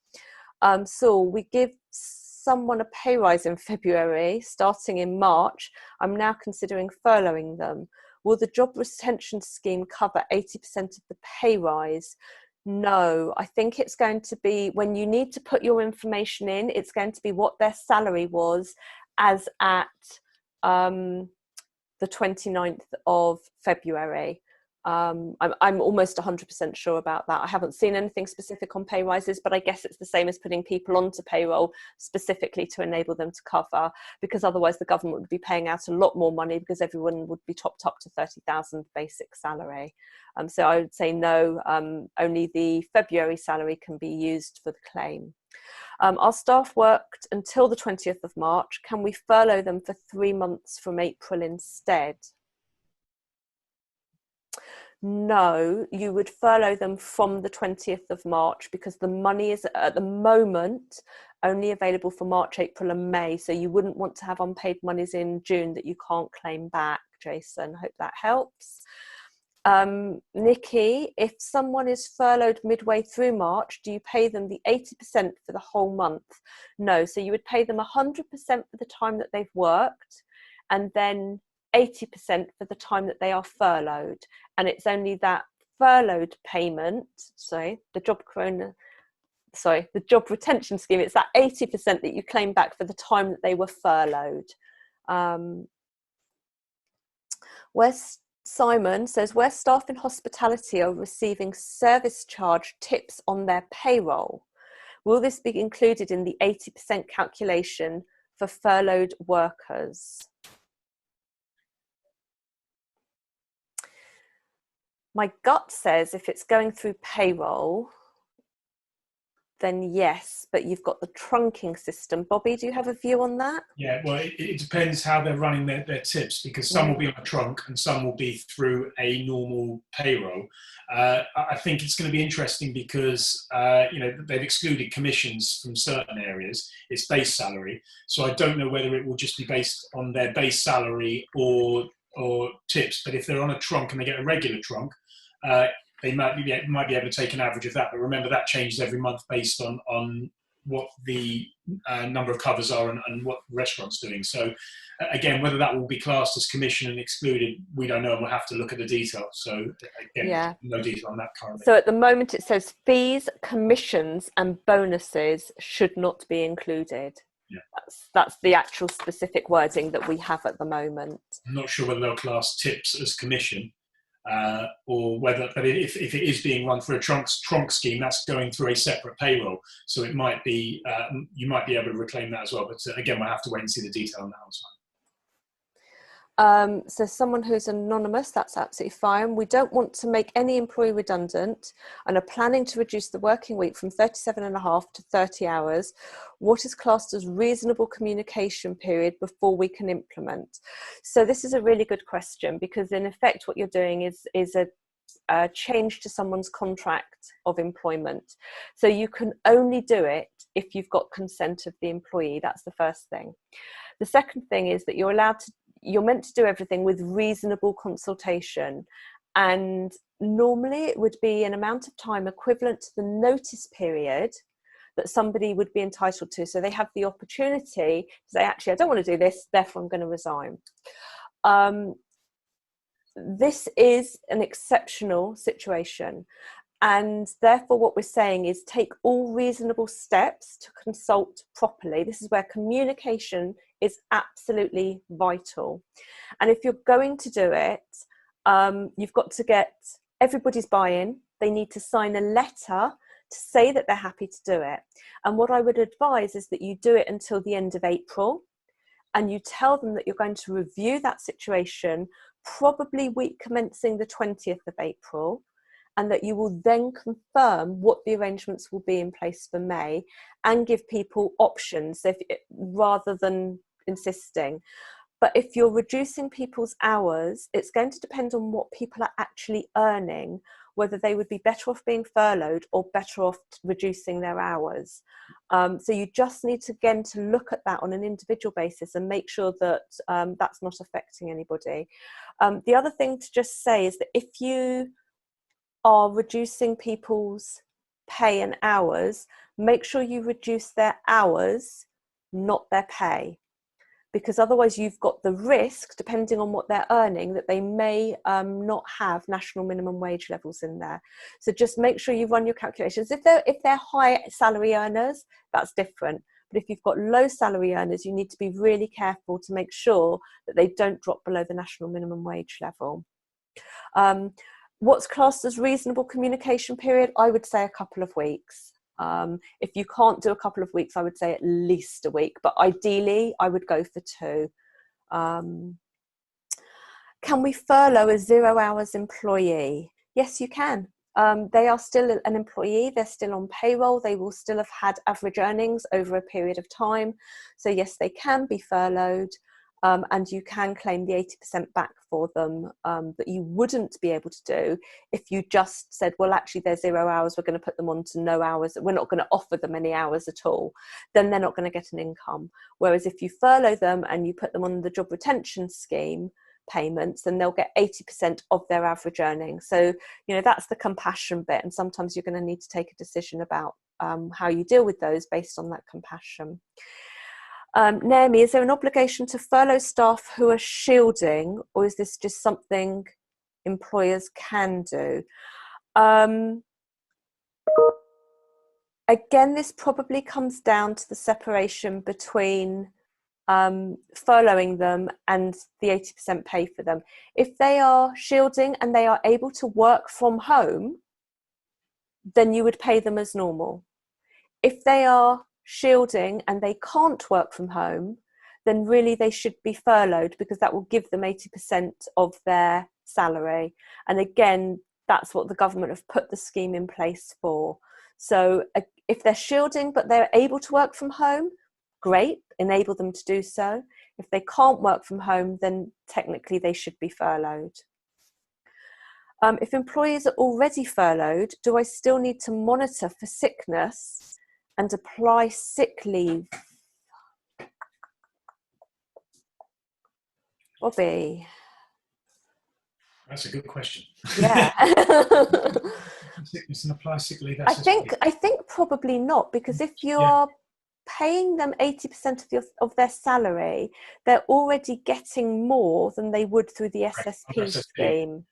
Speaker 1: So we give someone a pay rise in February, starting in March. I'm now considering furloughing them. Will the job retention scheme cover 80% of the pay rise? No, I think it's going to be, when you need to put your information in, it's going to be what their salary was as at the 29th of February. I'm almost 100% sure about that. I haven't seen anything specific on pay rises, but I guess it's the same as putting people onto payroll specifically to enable them to cover, because otherwise the government would be paying out a lot more money because everyone would be topped up to 30,000 basic salary. So I would say no, only the February salary can be used for the claim. Our staff worked until the 20th of March. Can we furlough them for 3 months from April instead? No, you would furlough them from the 20th of March because the money is at the moment only available for March, April and May. So you wouldn't want to have unpaid monies in June that you can't claim back, Jason. Hope that helps. Nikki, if someone is furloughed midway through March, do you pay them the 80% for the whole month? No, so you would pay them 100% for the time that they've worked, and then 80% for the time that they are furloughed. And it's only that furloughed payment, the job retention scheme, it's that 80% that you claim back for the time that they were furloughed. Simon says, where staff in hospitality are receiving service charge tips on their payroll, will this be included in the 80% calculation for furloughed workers? My gut says if it's going through payroll, then yes, but you've got the trunking system. Bobby, do you have a view on that?
Speaker 2: Yeah, well, it depends how they're running their tips, because some will be on a trunk and some will be through a normal payroll. I think it's going to be interesting because, they've excluded commissions from certain areas. It's base salary. So I don't know whether it will just be based on their base salary or tips. But if they're on a trunk and they get a regular trunk, they might be able to take an average of that. But remember, that changes every month based on what the number of covers are and what the restaurant's doing. So again, whether that will be classed as commission and excluded, we don't know. We'll have to look at the detail. So again, no detail on that currently.
Speaker 1: So at the moment it says fees, commissions and bonuses should not be included.
Speaker 2: Yeah.
Speaker 1: That's the actual specific wording that we have at the moment.
Speaker 2: I'm not sure whether they'll class tips as commission. Or whether, but if it is being run through a trunk scheme, that's going through a separate payroll. So it might be, you might be able to reclaim that as well. But again, we'll have to wait and see the detail on that as well.
Speaker 1: So someone who's anonymous, that's absolutely fine. We don't want to make any employee redundant and are planning to reduce the working week from 37.5 to 30 hours. What is classed as reasonable communication period before we can implement? So this is a really good question, because in effect what you're doing is a change to someone's contract of employment. So you can only do it if you've got consent of the employee. That's the first thing. The second thing is that you're meant to do everything with reasonable consultation, and normally it would be an amount of time equivalent to the notice period that somebody would be entitled to. So they have the opportunity to say, actually, I don't want to do this, therefore I'm going to resign. This is an exceptional situation, and therefore what we're saying is take all reasonable steps to consult properly. This is where communication is absolutely vital. And if you're going to do it, you've got to get everybody's buy-in. They need to sign a letter to say that they're happy to do it. And what I would advise is that you do it until the end of April, and you tell them that you're going to review that situation probably week commencing the 20th of April, and that you will then confirm what the arrangements will be in place for May and give people options rather than insisting. But if you're reducing people's hours, it's going to depend on what people are actually earning, whether they would be better off being furloughed or better off reducing their hours. So you just need to look at that on an individual basis and make sure that that's not affecting anybody. The other thing to just say is that if you are reducing people's pay and hours, make sure you reduce their hours, not their pay. Because otherwise you've got the risk, depending on what they're earning, that they may not have national minimum wage levels in there. So just make sure you run your calculations. If they're high salary earners, that's different. But if you've got low salary earners, you need to be really careful to make sure that they don't drop below the national minimum wage level. What's classed as reasonable communication period? I would say a couple of weeks. If you can't do a couple of weeks, I would say at least a week, but ideally I would go for 2. Can we furlough a 0 hours employee? Yes, you can. They are still an employee, they're still on payroll, they will still have had average earnings over a period of time. So yes, they can be furloughed. And you can claim the 80% back for them that you wouldn't be able to do if you just said, well, actually, they're 0 hours, we're going to put them on to no hours, we're not going to offer them any hours at all, then they're not going to get an income. Whereas if you furlough them and you put them on the job retention scheme, payments, then they'll get 80% of their average earnings. So, that's the compassion bit. And sometimes you're going to need to take a decision about how you deal with those based on that compassion. Naomi, is there an obligation to furlough staff who are shielding, or is this just something employers can do? Again, this probably comes down to the separation between furloughing them and the 80% pay for them. If they are shielding and they are able to work from home, then you would pay them as normal. If they are shielding and they can't work from home, then really they should be furloughed, because that will give them 80% of their salary. And again, that's what the government have put the scheme in place for. So if they're shielding but they're able to work from home, great, enable them to do so. If they can't work from home, then technically they should be furloughed. If employees are already furloughed, do I still need to monitor for sickness and apply sick leave? Bobby.
Speaker 2: That's a good question.
Speaker 1: Yeah.
Speaker 2: Sickness and apply sick leave.
Speaker 1: I think probably not, because if you are paying them 80% of their salary, they're already getting more than they would through the SSP scheme.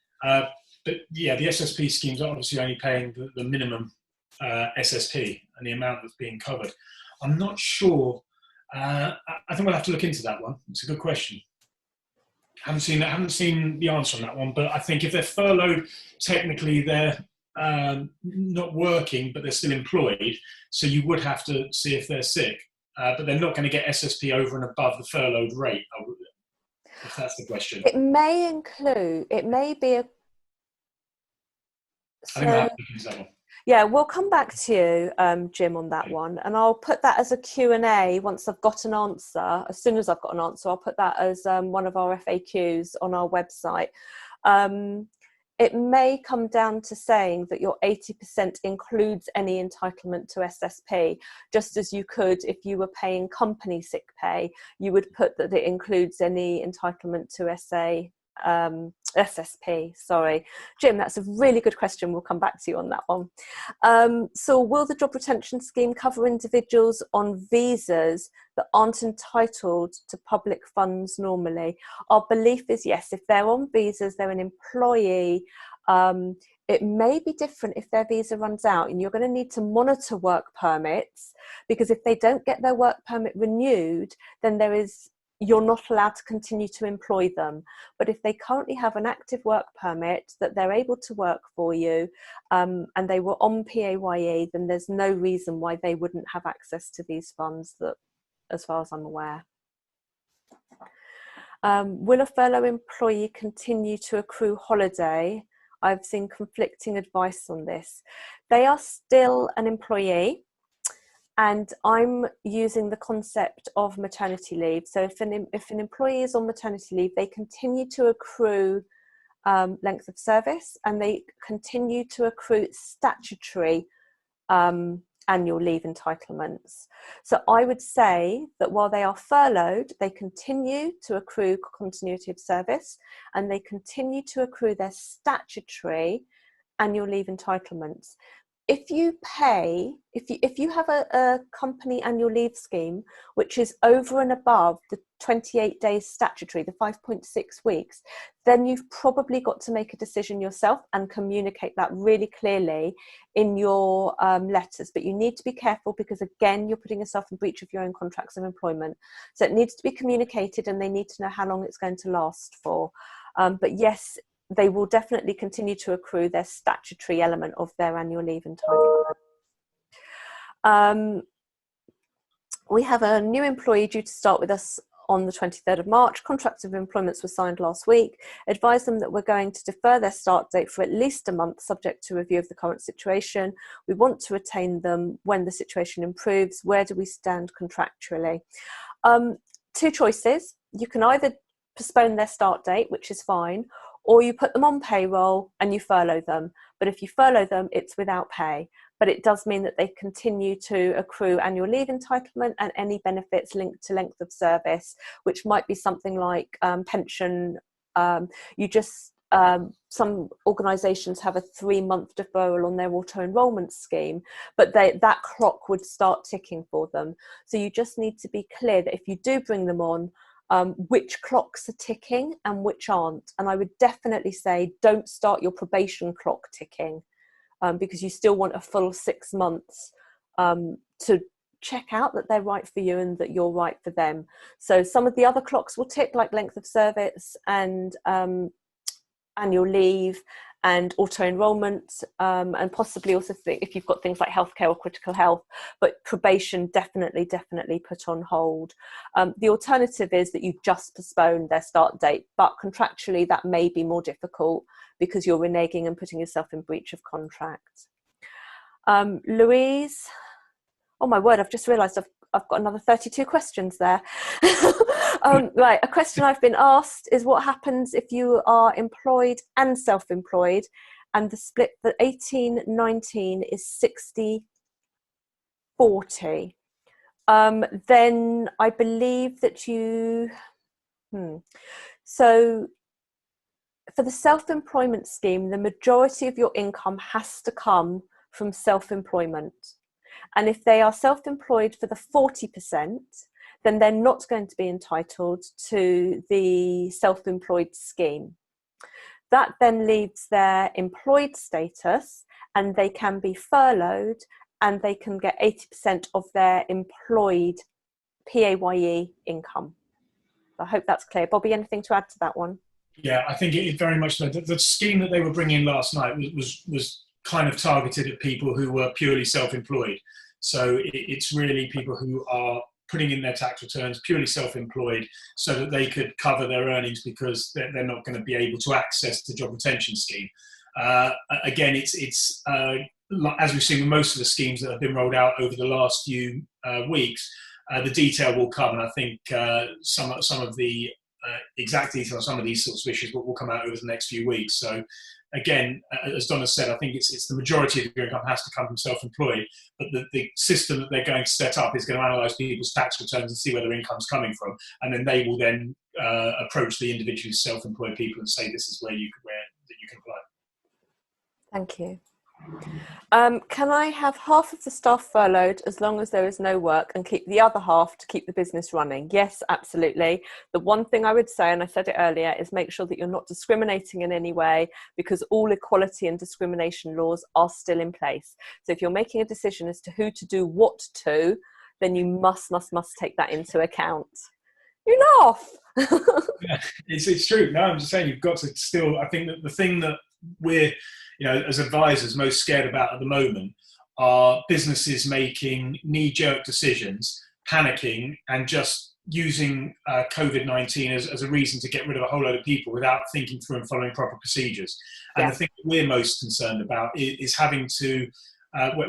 Speaker 2: But yeah, the SSP schemes are obviously only paying the minimum SSP and the amount that's being covered. I'm not sure. I think we'll have to look into that one. It's a good question. Haven't seen the answer on that one, but I think if they're furloughed, technically they're not working, but they're still employed. So you would have to see if they're sick, but they're not going to get SSP over and above the furloughed rate, if that's the question.
Speaker 1: It may be a...
Speaker 2: I think we'll have to look into that one.
Speaker 1: Yeah, we'll come back to you, Jim, on that one. And I'll put that as a Q&A once I've got an answer. As soon as I've got an answer, I'll put that as one of our FAQs on our website. It may come down to saying that your 80% includes any entitlement to SSP, just as you could if you were paying company sick pay, you would put that it includes any entitlement to SSP, sorry. Jim, that's a really good question. We'll come back to you on that one. So will the job retention scheme cover individuals on visas that aren't entitled to public funds normally? Our belief is yes. If they're on visas, they're an employee. It may be different if their visa runs out, and you're going to need to monitor work permits, because if they don't get their work permit renewed, then you're not allowed to continue to employ them. But if they currently have an active work permit that they're able to work for you, and they were on PAYE, then there's no reason why they wouldn't have access to these funds, that, as far as I'm aware. Will a furlough employee continue to accrue holiday? I've seen conflicting advice on this. They are still an employee, and I'm using the concept of maternity leave. So if an employee is on maternity leave, they continue to accrue length of service, and they continue to accrue statutory annual leave entitlements. So I would say that while they are furloughed, they continue to accrue continuity of service, and they continue to accrue their statutory annual leave entitlements. If you have a company annual leave scheme, which is over and above the 28 days statutory, the 5.6 weeks, then you've probably got to make a decision yourself and communicate that really clearly in your letters. But you need to be careful, because again, you're putting yourself in breach of your own contracts of employment. So it needs to be communicated, and they need to know how long it's going to last for. But yes, they will definitely continue to accrue their statutory element of their annual leave entitlement. We have a new employee due to start with us on the 23rd of March. Contracts of employment were signed last week. Advise them that we're going to defer their start date for at least a month, subject to review of the current situation. We want to retain them when the situation improves. Where do we stand contractually? Two choices. You can either postpone their start date, which is fine, or you put them on payroll and you furlough them. But if you furlough them, it's without pay. But it does mean that they continue to accrue annual leave entitlement and any benefits linked to length of service, which might be something like pension You just some organisations have a 3-month deferral on their auto enrolment scheme, but that clock would start ticking for them. So you just need to be clear that if you do bring them on, which clocks are ticking and which aren't. And I would definitely say don't start your probation clock ticking, because you still want a full 6 months to check out that they're right for you and that you're right for them. So some of the other clocks will tick, like length of service and annual leave and auto enrolment, and possibly also if you've got things like healthcare or critical health, but probation definitely put on hold. The alternative is that you just postpone their start date, but contractually that may be more difficult because you're reneging and putting yourself in breach of contract. Louise, oh my word, I've just realised I've got another 32 questions there. Right, a question I've been asked is what happens if you are employed and self-employed and the split for 18-19 is 60-40? Then I believe that so for the self-employment scheme, the majority of your income has to come from self-employment. And if they are self-employed for the 40%, then they're not going to be entitled to the self-employed scheme. That then leaves their employed status, and they can be furloughed, and they can get 80% of their employed PAYE income. I hope that's clear. Bobby, anything to add to that one?
Speaker 2: Yeah, I think it very much, the scheme that they were bringing last night was kind of targeted at people who were purely self-employed. So it's really people who are putting in their tax returns purely self-employed so that they could cover their earnings because they're not going to be able to access the job retention scheme. Again, it's as we've seen with most of the schemes that have been rolled out over the last few weeks, the detail will come, and I think some of the exact detail on some of these sorts of issues will come out over the next few weeks. So again, as Donna said, I think it's the majority of your income has to come from self-employed, but the system that they're going to set up is going to analyse people's tax returns and see where their income's coming from, and then they will then approach the individually self-employed people and say this is where you can apply.
Speaker 1: Thank you. Can I have half of the staff furloughed as long as there is no work and keep the other half to keep the business running? Yes, absolutely. The one thing I would say, and I said it earlier, is make sure that you're not discriminating in any way, because all equality and discrimination laws are still in place. So if you're making a decision as to who to do what to, then you must take that into account. You laugh.
Speaker 2: Yeah, it's true. No, I'm just saying you've got to still, I think that the thing that we're, as advisors most scared about at the moment are businesses making knee-jerk decisions, panicking, and just using COVID-19 as a reason to get rid of a whole load of people without thinking through and following proper procedures. And the thing that we're most concerned about is having to,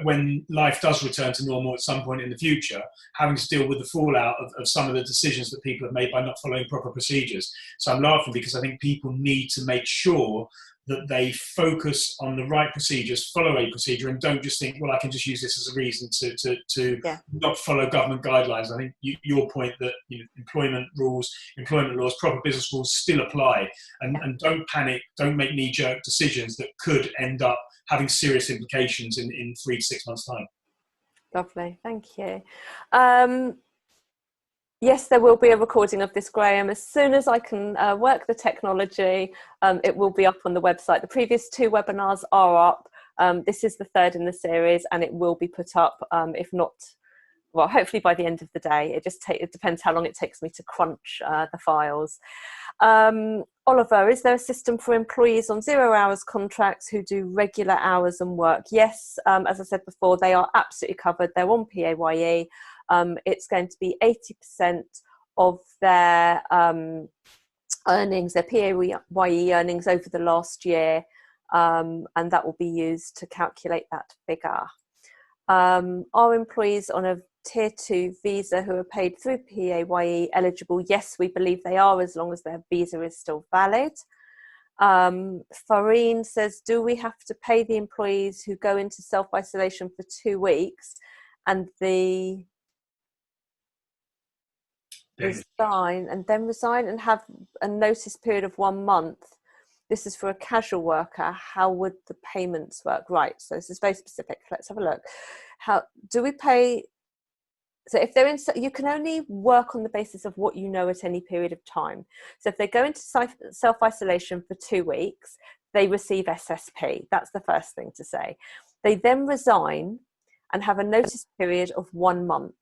Speaker 2: when life does return to normal at some point in the future, having to deal with the fallout of some of the decisions that people have made by not following proper procedures. So I'm laughing because I think people need to make sure that they focus on the right procedures, follow a procedure, and don't just think, well, I can just use this as a reason to not follow government guidelines. I think your point that employment laws, proper business rules still apply, and don't panic, don't make knee-jerk decisions that could end up having serious implications in 3 to 6 months' time.
Speaker 1: Lovely, thank you. Yes, there will be a recording of this, Graham. As soon as I can work the technology, it will be up on the website. The previous 2 webinars are up. This is the 3rd in the series, and it will be put up, if not, well, hopefully by the end of the day. It depends how long it takes me to crunch the files. Oliver, is there a system for employees on 0 hours contracts who do regular hours and work? Yes, as I said before, they are absolutely covered. They're on PAYE. It's going to be 80% of their earnings, their PAYE earnings over the last year, and that will be used to calculate that figure. Are employees on a Tier 2 visa who are paid through PAYE eligible? Yes, we believe they are, as long as their visa is still valid. Farine says, do we have to pay the employees who go into self-isolation for 2 weeks and the resign and then resign and have a notice period of 1 month. This is for a casual worker. How would the payments work? Right, so this is very specific. Let's have a look. How do we pay? So if they're in, you can only work on the basis of what you know at any period of time. So if they go into self-isolation for 2 weeks, they receive SSP. That's the first thing to say. They then resign and have a notice period of 1 month.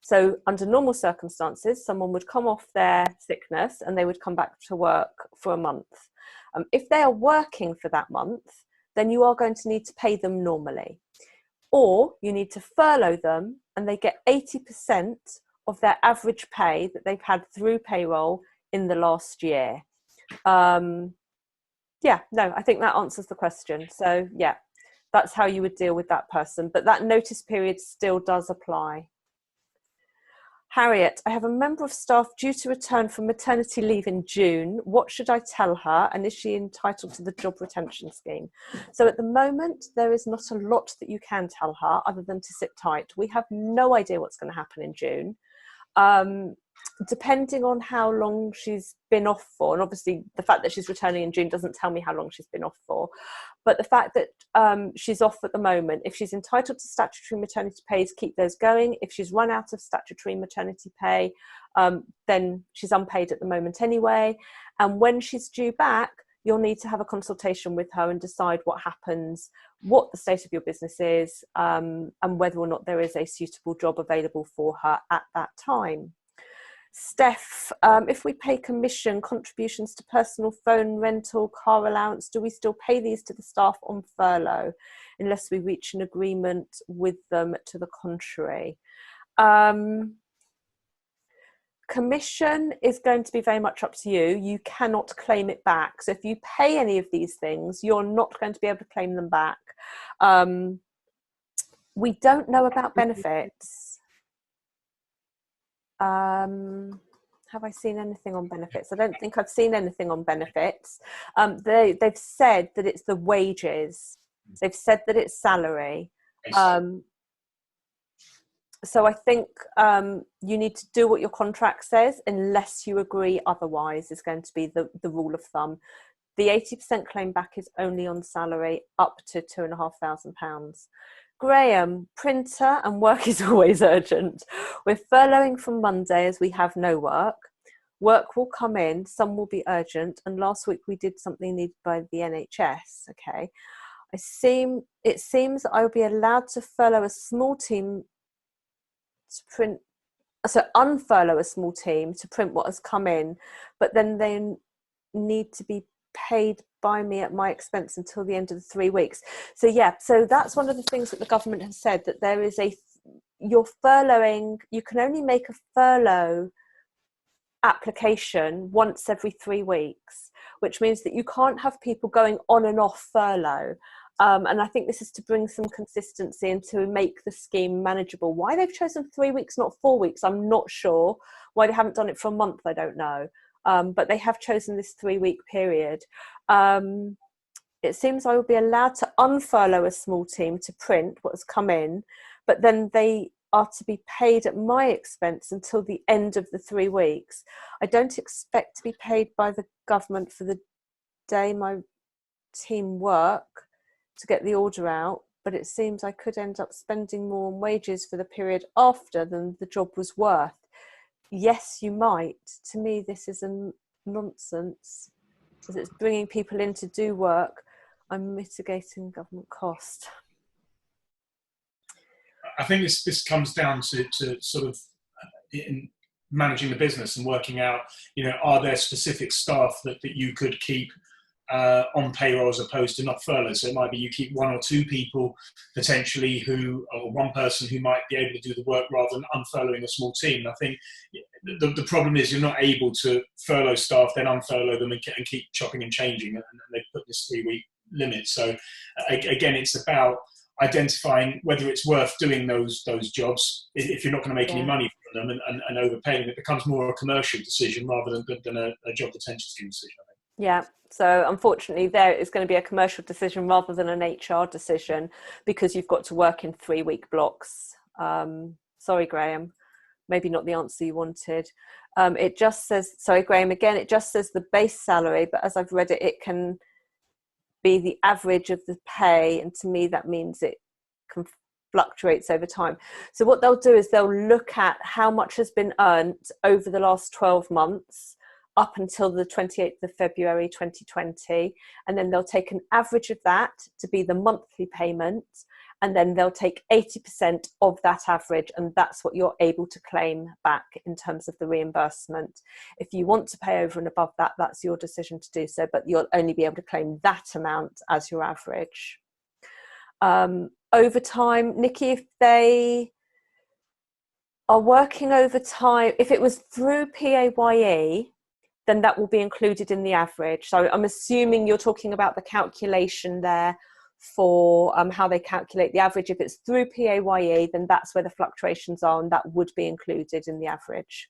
Speaker 1: So under normal circumstances, someone would come off their sickness and they would come back to work for a month. If they are working for that month, then you are going to need to pay them normally. Or you need to furlough them and they get 80% of their average pay that they've had through payroll in the last year. Yeah, no, I think that answers the question. So yeah, that's how you would deal with that person. But that notice period still does apply. Harriet, I have a member of staff due to return from maternity leave in June. What should I tell her? And is she entitled to the job retention scheme? So at the moment, there is not a lot that you can tell her other than to sit tight. We have no idea what's going to happen in June. Depending on how long she's been off for, and obviously the fact that she's returning in June doesn't tell me how long she's been off for, but the fact that she's off at the moment, if she's entitled to statutory maternity pays, keep those going. If she's run out of statutory maternity pay, then she's unpaid at the moment anyway. And when she's due back, you'll need to have a consultation with her and decide what happens, what the state of your business is, and whether or not there is a suitable job available for her at that time. Steph, if we pay commission, contributions to personal phone rental, car allowance, do we still pay these to the staff on furlough unless we reach an agreement with them to the contrary? Commission is going to be very much up to you. You cannot claim it back. So if you pay any of these things, you're not going to be able to claim them back. We don't know about benefits. Have I seen anything on benefits? I don't think I've seen anything on benefits. They've said that it's the wages. They've said that it's salary. So I think you need to do what your contract says unless you agree otherwise is going to be the rule of thumb. The 80% claim back is only on salary up to £2,500. Graham, printer and work is always urgent. We're furloughing from Monday as we have no work. Work will come in, some will be urgent, and last week we did something needed by the NHS. Okay, it seems I will be allowed to furlough a small team to print, so unfurlough a small team to print what has come in, but then they need to be paid by me at my expense until the end of the 3 weeks. So yeah, so that's one of the things that the government has said, that there is you're furloughing, you can only make a furlough application once every 3 weeks, which means that you can't have people going on and off furlough. And I think this is to bring some consistency and to make the scheme manageable. Why they've chosen 3 weeks, not 4 weeks, I'm not sure. Why they haven't done it for a month, I don't know. But they have chosen this 3 week period. It seems I will be allowed to unfurlough a small team to print what has come in, but then they are to be paid at my expense until the end of the 3 weeks. I don't expect to be paid by the government for the day my team work to get the order out, but it seems I could end up spending more on wages for the period after than the job was worth. Yes, you might. To me, this is a nonsense, because it's bringing people in to do work. I'm mitigating government cost.
Speaker 2: I think this comes down to sort of in managing the business and working out, are there specific staff that you could keep on payroll as opposed to not furlough. So it might be you keep 1 or 2 people potentially or one person who might be able to do the work rather than unfurloughing a small team. And I think the problem is you're not able to furlough staff, then unfurlough them and keep chopping and changing. And they've put this 3 week limit. So again, it's about identifying whether it's worth doing those jobs if you're not going to make any money from them and overpaying them. It becomes more a commercial decision rather than a job retention scheme decision, I think.
Speaker 1: Yeah, so unfortunately there is going to be a commercial decision rather than an HR decision, because you've got to work in 3 week blocks. Sorry, Graham. maybe not the answer you wanted. It just says, sorry, Graham, again, it just says the base salary, but as I've read it, it can be the average of the pay. And to me, that means it can fluctuates over time. So what they'll do is they'll look at how much has been earned over the last 12 months up until the 28th of February 2020, and then they'll take an average of that to be the monthly payment, and then they'll take 80% of that average, and that's what you're able to claim back in terms of the reimbursement. If you want to pay over and above that, that's your decision to do so, but you'll only be able to claim that amount as your average. Overtime, Nikki, if they are working overtime, if it was through PAYE, then that will be included in the average. So I'm assuming you're talking about the calculation there for how they calculate the average. If it's through PAYE, then that's where the fluctuations are, and that would be included in the average.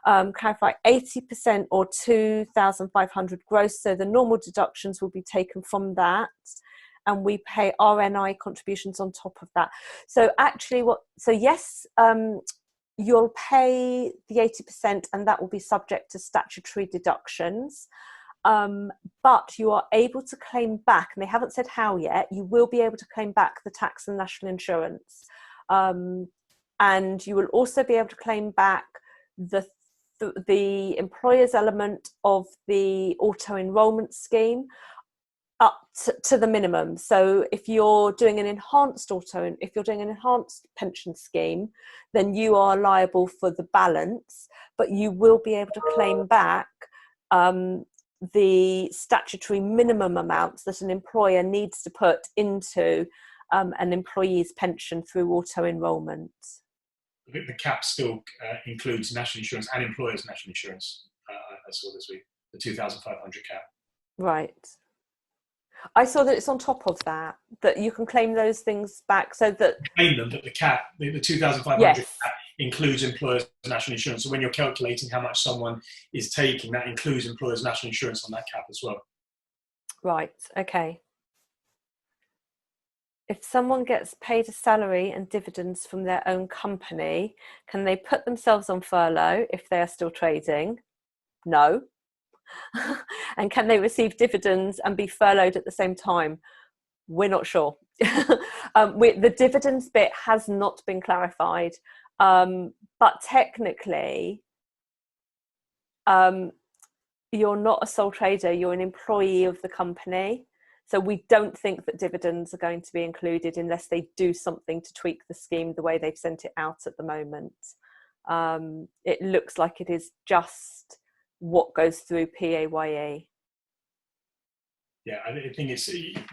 Speaker 1: Clarify, 80% or 2,500 gross, so the normal deductions will be taken from that, and we pay RNI contributions on top of that. So actually yes, you'll pay the 80%, and that will be subject to statutory deductions. But you are able to claim back, and they haven't said how yet, you will be able to claim back the tax and national insurance. And you will also be able to claim back the employer's element of the auto-enrolment scheme up to the minimum. So if you're doing an enhanced pension scheme, then you are liable for the balance, but you will be able to claim back the statutory minimum amounts that an employer needs to put into an employee's pension through auto-enrolment.
Speaker 2: The cap still includes national insurance and employers' national insurance. I saw this week, the 2,500 cap.
Speaker 1: Right. I saw that it's on top of that you can claim those things back, so that
Speaker 2: claim them, but the cap, the 2,500
Speaker 1: yes.
Speaker 2: cap includes employers' national insurance. So when you're calculating how much someone is taking, that includes employers' national insurance on that cap as well.
Speaker 1: Right. Okay. If someone gets paid a salary and dividends from their own company, can they put themselves on furlough if they are still trading? No. And can they receive dividends and be furloughed at the same time? We're not sure. The dividends bit has not been clarified, but technically you're not a sole trader, you're an employee of the company. So we don't think that dividends are going to be included unless they do something to tweak the scheme the way they've sent it out at the moment. It looks like it is just what goes through PAYE.
Speaker 2: Yeah, I think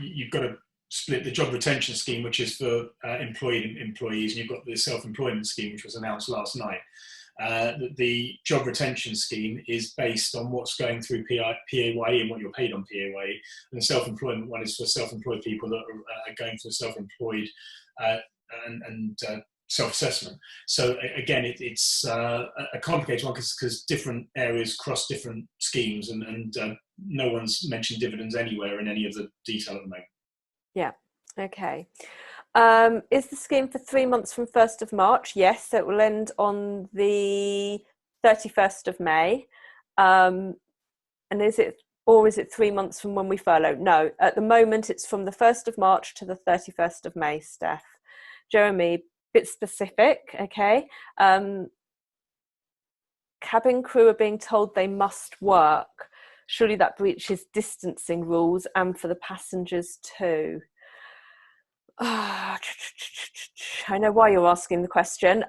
Speaker 2: you've got to split the job retention scheme, which is for employed employees, and you've got the self-employment scheme, which was announced last night. The job retention scheme is based on what's going through PAYE and what you're paid on PAYE, and the self-employment one is for self-employed people that are going through self-employed and self-assessment. So again, it's a complicated one because different areas cross different schemes, and no one's mentioned dividends anywhere in any of the detail at the moment. Yeah.
Speaker 1: Okay. Is the scheme for 3 months from 1st of March? Yes, so it will end on the 31st of May. And is it 3 months from when we furlough? No, at the moment it's from the 1st of March to the 31st of May, Steph. Jeremy, bit specific, okay. Cabin crew are being told they must work. Surely that breaches distancing rules, and for the passengers too. I know why you're asking the question.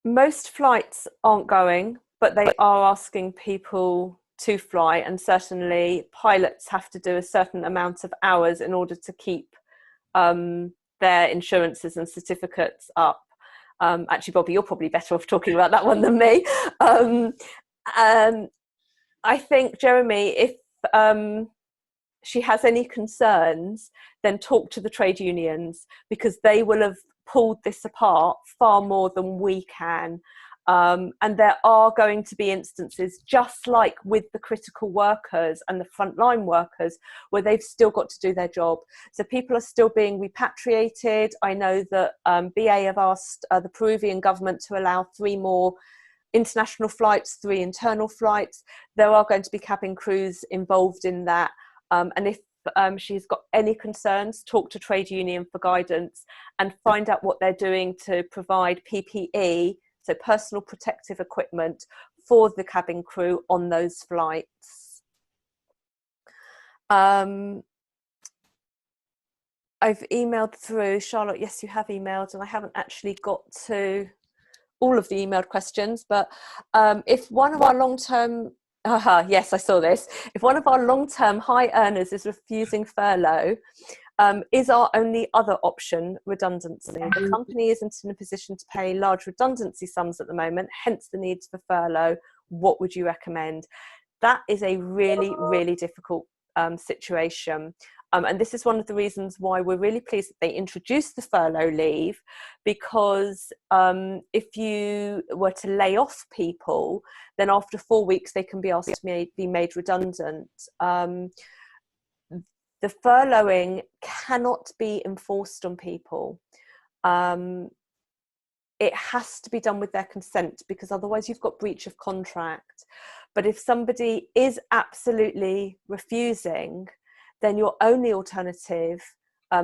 Speaker 1: Most flights aren't going, but they are asking people to fly, and certainly pilots have to do a certain amount of hours in order to keep their insurances and certificates up. Actually, Bobby, you're probably better off talking about that one than me. I think, Jeremy, if she has any concerns, then talk to the trade unions, because they will have pulled this apart far more than we can. And there are going to be instances, just like with the critical workers and the frontline workers, where they've still got to do their job. So people are still being repatriated. I know that BA have asked the Peruvian government to allow 3 more international flights, 3 internal flights. There are going to be cabin crews involved in that. And if she's got any concerns, talk to trade union for guidance and find out what they're doing to provide PPE, so personal protective equipment, for the cabin crew on those flights. I've emailed through, Charlotte, yes, you have emailed, and I haven't actually got to all of the emailed questions, but if one of our long-term, yes, I saw this, if one of our long-term high earners is refusing furlough, is our only other option redundancy? The company isn't in a position to pay large redundancy sums at the moment, hence the needs for furlough. What would you recommend? That is a really, really difficult situation. And this is one of the reasons why we're really pleased that they introduced the furlough leave, because if you were to lay off people, then after 4 weeks they can be asked to be made redundant. The furloughing cannot be enforced on people. It has to be done with their consent, because otherwise you've got breach of contract. But if somebody is absolutely refusing, then your only alternative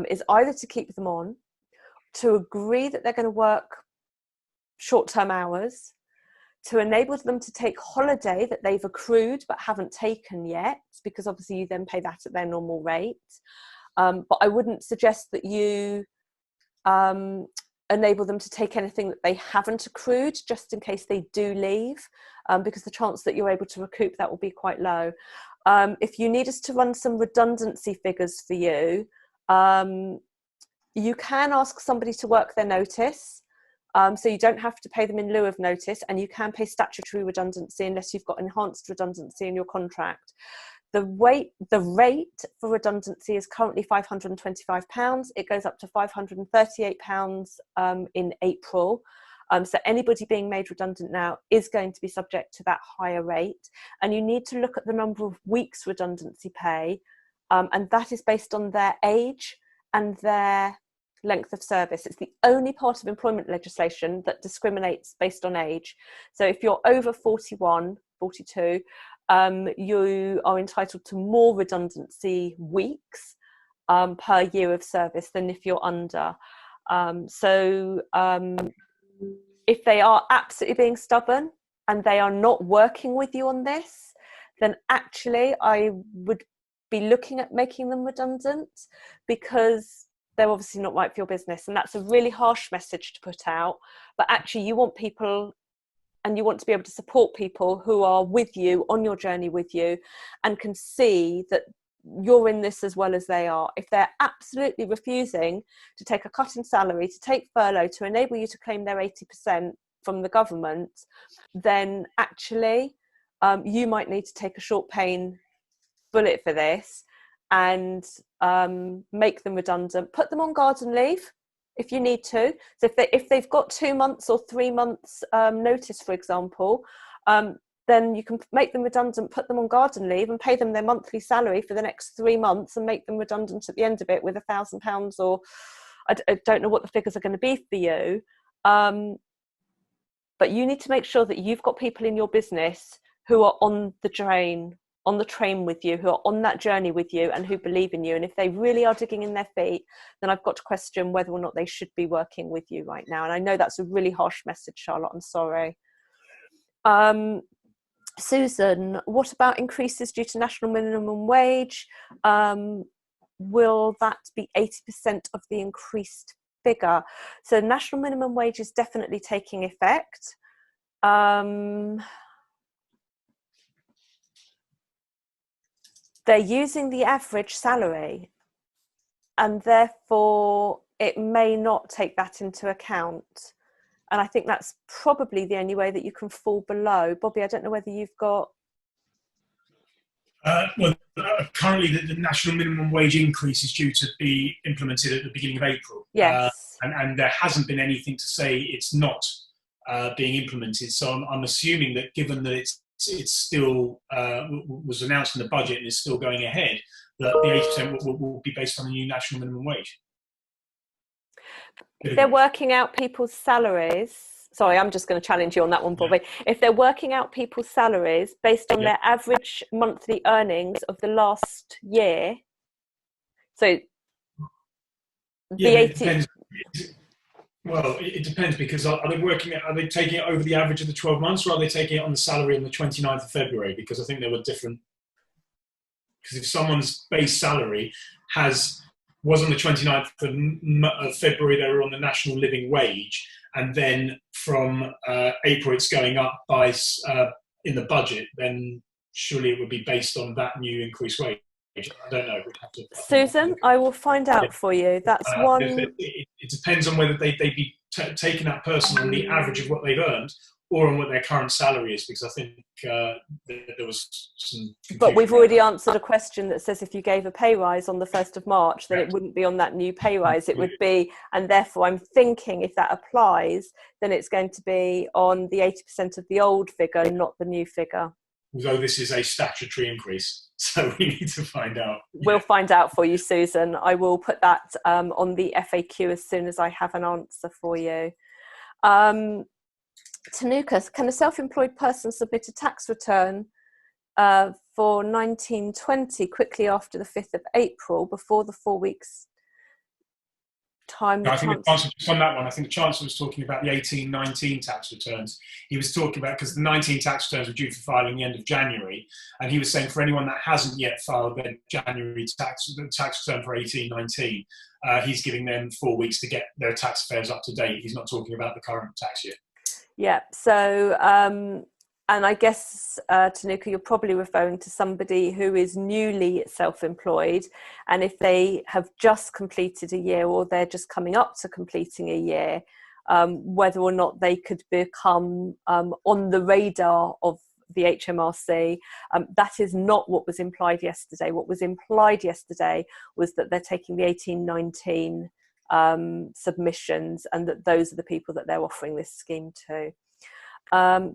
Speaker 1: is either to keep them on, to agree that they're going to work short-term hours, to enable them to take holiday that they've accrued but haven't taken yet, because obviously you then pay that at their normal rate. But I wouldn't suggest that you enable them to take anything that they haven't accrued, just in case they do leave, because the chance that you're able to recoup that will be quite low. If you need us to run some redundancy figures for you, you can ask somebody to work their notice. So you don't have to pay them in lieu of notice, and you can pay statutory redundancy unless you've got enhanced redundancy in your contract. The rate for redundancy is currently £525. It goes up to £538 in April. So anybody being made redundant now is going to be subject to that higher rate. And you need to look at the number of weeks redundancy pay, and that is based on their age and their length of service. It's the only part of employment legislation that discriminates based on age. So if you're over 41, 42, you are entitled to more redundancy weeks per year of service than if you're under. If they are absolutely being stubborn and they are not working with you on this, then actually I would be looking at making them redundant, because they're obviously not right for your business. And that's a really harsh message to put out. But actually you want people, and you want to be able to support people who are with you on your journey with you and can see that you're in this as well as they are. If they're absolutely refusing to take a cut in salary, to take furlough, to enable you to claim their 80% from the government, then actually you might need to take a short pain bullet for this and make them redundant. Put them on garden leave if you need to. So if they've got 2 months or 3 months notice, for example, then you can make them redundant, put them on garden leave and pay them their monthly salary for the next 3 months and make them redundant at the end of it with £1,000, or I don't know what the figures are going to be for you. But you need to make sure that you've got people in your business who are on the train with you, who are on that journey with you and who believe in you. And if they really are digging in their feet, then I've got to question whether or not they should be working with you right now. And I know that's a really harsh message, Charlotte, I'm sorry. Susan, what about increases due to national minimum wage? Will that be 80% of the increased figure? So national minimum wage is definitely taking effect. They're using the average salary, and therefore it may not take that into account. And I think that's probably the only way that you can fall below. Bobby, I don't know whether you've got...
Speaker 2: Currently the national minimum wage increase is due to be implemented at the beginning of April.
Speaker 1: Yes.
Speaker 2: And there hasn't been anything to say it's not being implemented. So I'm assuming that, given that it's still was announced in the budget and is still going ahead, that the 80% will be based on the new national minimum wage.
Speaker 1: If they're working out people's salaries, sorry, I'm just going to challenge you on that one, Bobby. Yeah. If they're working out people's salaries based on their average monthly earnings of the last year, so the 80.
Speaker 2: Well, it depends, because are they taking it over the average of the 12 months, or are they taking it on the salary on the 29th of February? Because I think they were different. Because if someone's base salary was on the 29th of February, they were on the national living wage, and then from April it's going up by in the budget, then surely it would be based on that new increased wage. I don't know.
Speaker 1: Susan, I will find out for you. That's one.
Speaker 2: It depends on whether they'd be taking that person on the average of what they've earned, or on what their current salary is, because I think there was some.
Speaker 1: But we've already answered a question that says if you gave a pay rise on the 1st of March, then it wouldn't be on that new pay rise. It would be, and therefore I'm thinking if that applies, then it's going to be on the 80% of the old figure, not the new figure.
Speaker 2: Although this is a statutory increase, so we need to find out.
Speaker 1: We'll find out for you, Susan. I will put that on the FAQ as soon as I have an answer for you. Tanuka, can a self-employed person submit a tax return for 1920 quickly after the 5th of April before the 4 weeks time?
Speaker 2: No, I think the Chancellor, on that one, I think the Chancellor was talking about the 18-19 tax returns. He was talking about, because the 19 tax returns were due for filing the end of January, and he was saying for anyone that hasn't yet filed their January tax return for 18-19, he's giving them 4 weeks to get their tax affairs up to date. He's not talking about the current tax year.
Speaker 1: Yeah, so, and I guess, Tanuka, you're probably referring to somebody who is newly self-employed, and if they have just completed a year, or they're just coming up to completing a year, whether or not they could become on the radar of the HMRC. That is not what was implied yesterday. What was implied yesterday was that they're taking the 18-19 submissions, and that those are the people that they're offering this scheme to.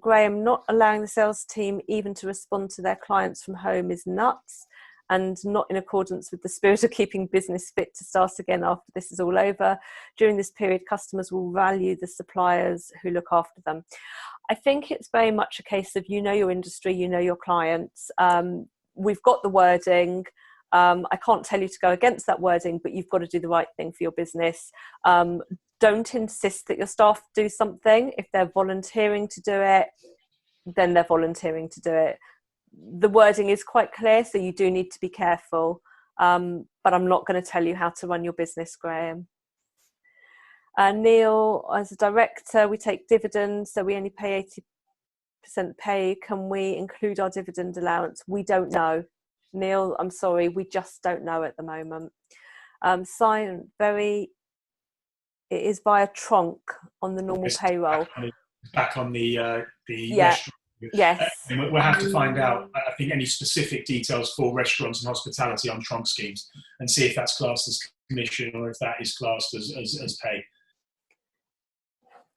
Speaker 1: Graham, not allowing the sales team even to respond to their clients from home is nuts, and not in accordance with the spirit of keeping business fit to start again after this is all over. During this period, customers will value the suppliers who look after them. I think it's very much a case of, you know your industry, you know your clients. We've got the wording. I can't tell you to go against that wording, but you've got to do the right thing for your business. Don't insist that your staff do something. If they're volunteering to do it, then they're volunteering to do it. The wording is quite clear, so you do need to be careful. But I'm not going to tell you how to run your business, Graham. Neil, as a director, we take dividends, so we only pay 80% pay. Can we include our dividend allowance? We don't know. Neil, I'm sorry, we just don't know at the moment. Simon, it is via trunk on the normal payroll.
Speaker 2: Back on the
Speaker 1: restaurant. Yes.
Speaker 2: We'll have to find out, I think, any specific details for restaurants and hospitality on trunk schemes, and see if that's classed as commission or if that is classed as pay.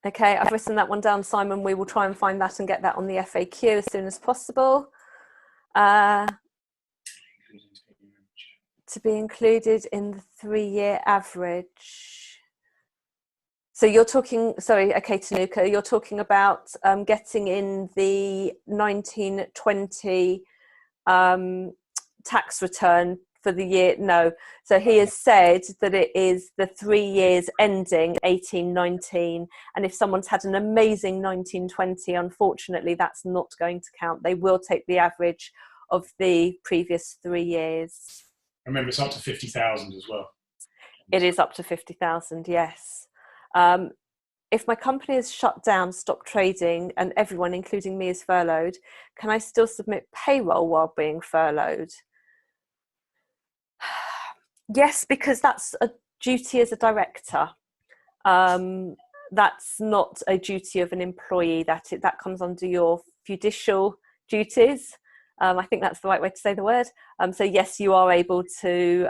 Speaker 1: Okay, I've written that one down, Simon. We will try and find that and get that on the FAQ as soon as possible. To be included in the 3-year average. So you're talking, sorry, okay, Tanuka, you're talking about getting in the 1920 tax return for the year. No, so he has said that it is the 3 years ending 18-19, and if someone's had an amazing 19-20, unfortunately that's not going to count. They will take the average of the previous 3 years.
Speaker 2: Remember, it's up to 50,000 as well.
Speaker 1: It is up to 50,000, yes. If my company is shut down, stopped trading, and everyone, including me, is furloughed, can I still submit payroll while being furloughed? Yes, because that's a duty as a director. That's not a duty of an employee. That comes under your judicial duties. I think that's the right way to say the word. So yes, you are able to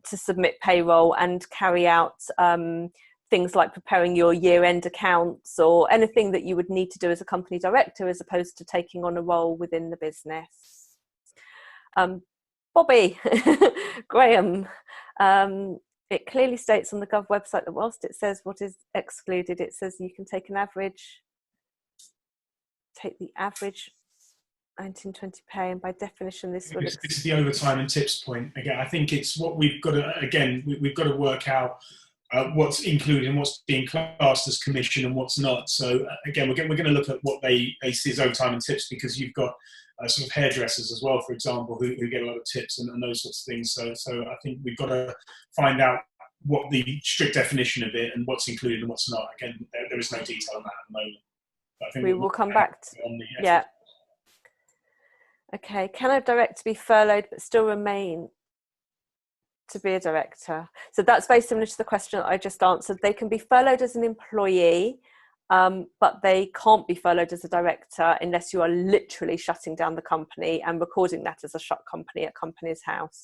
Speaker 1: submit payroll and carry out things like preparing your year-end accounts or anything that you would need to do as a company director, as opposed to taking on a role within the business. Bobby, Graham, it clearly states on the Gov website that whilst it says what is excluded, it says you can take the average 1920 pay, and by definition this will...
Speaker 2: This is the overtime and tips point. Again, I think it's what we've got to, again, we've got to work out what's included and what's being classed as commission and what's not. So again, we're going to look at what they see as overtime and tips, because you've got sort of hairdressers as well, for example, who get a lot of tips and those sorts of things. So I think we've got to find out what the strict definition of it and what's included and what's not. Again, there is no detail on that at the moment. But I think
Speaker 1: we will come back to yeah. Okay, can a director be furloughed but still remain to be a director? So that's very similar to the question that I just answered. They can be furloughed as an employee, but they can't be furloughed as a director unless you are literally shutting down the company and recording that as a shut company at Companies House.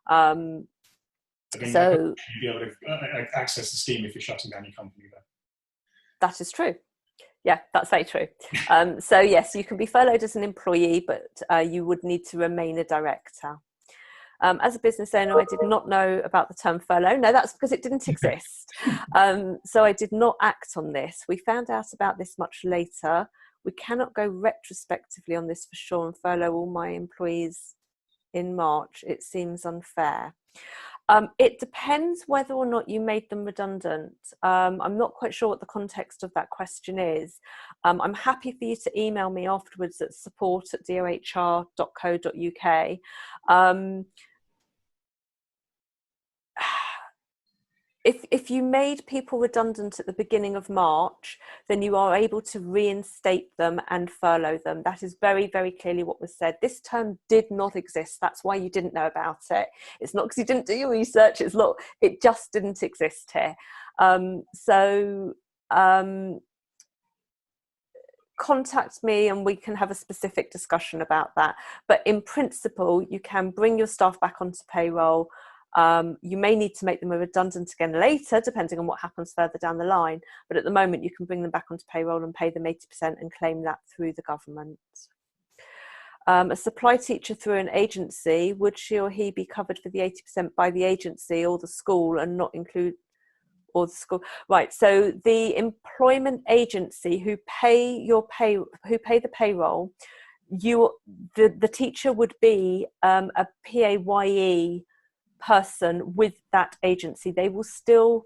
Speaker 1: So
Speaker 2: you'll be able to access the scheme if you're shutting down your company then.
Speaker 1: That is true. Yeah, that's very true. So yes, you can be furloughed as an employee, but you would need to remain a director. As a business owner, I did not know about the term furlough. No, that's because it didn't exist. So I did not act on this. We found out about this much later. We cannot go retrospectively on this for sure and furlough all my employees in March. It seems unfair. It depends whether or not you made them redundant. I'm not quite sure what the context of that question is. I'm happy for you to email me afterwards at support@dohr.co.uk. If you made people redundant at the beginning of March, then you are able to reinstate them and furlough them. That is very, very clearly what was said. This term did not exist. That's why you didn't know about it. It's not because you didn't do your research. It's not. It just didn't exist here. Contact me and we can have a specific discussion about that. But in principle, you can bring your staff back onto payroll. You may need to make them redundant again later, depending on what happens further down the line. But at the moment, you can bring them back onto payroll and pay them 80% and claim that through the government. A supply teacher through an agency, would she or he be covered for the 80% by the agency or the school and not include or the school? Right. So the employment agency who pay the payroll, the teacher would be a PAYE person with that agency. They will still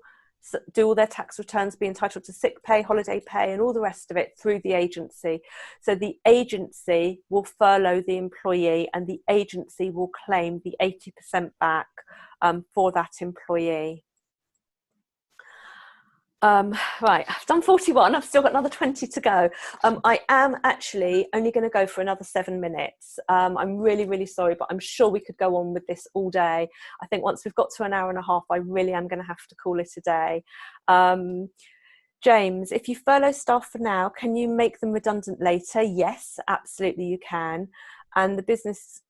Speaker 1: do all their tax returns, be entitled to sick pay, holiday pay, and all the rest of it through the agency. So the agency will furlough the employee and the agency will claim the 80% back for that employee. Right, I've done 41. I've still got another 20 to go. I am actually only going to go for another 7 minutes. I'm really, really sorry, but I'm sure we could go on with this all day. I think once we've got to an hour and a half, I really am going to have to call it a day. James, if you furlough staff for now, can you make them redundant later? Yes, absolutely you can. And the business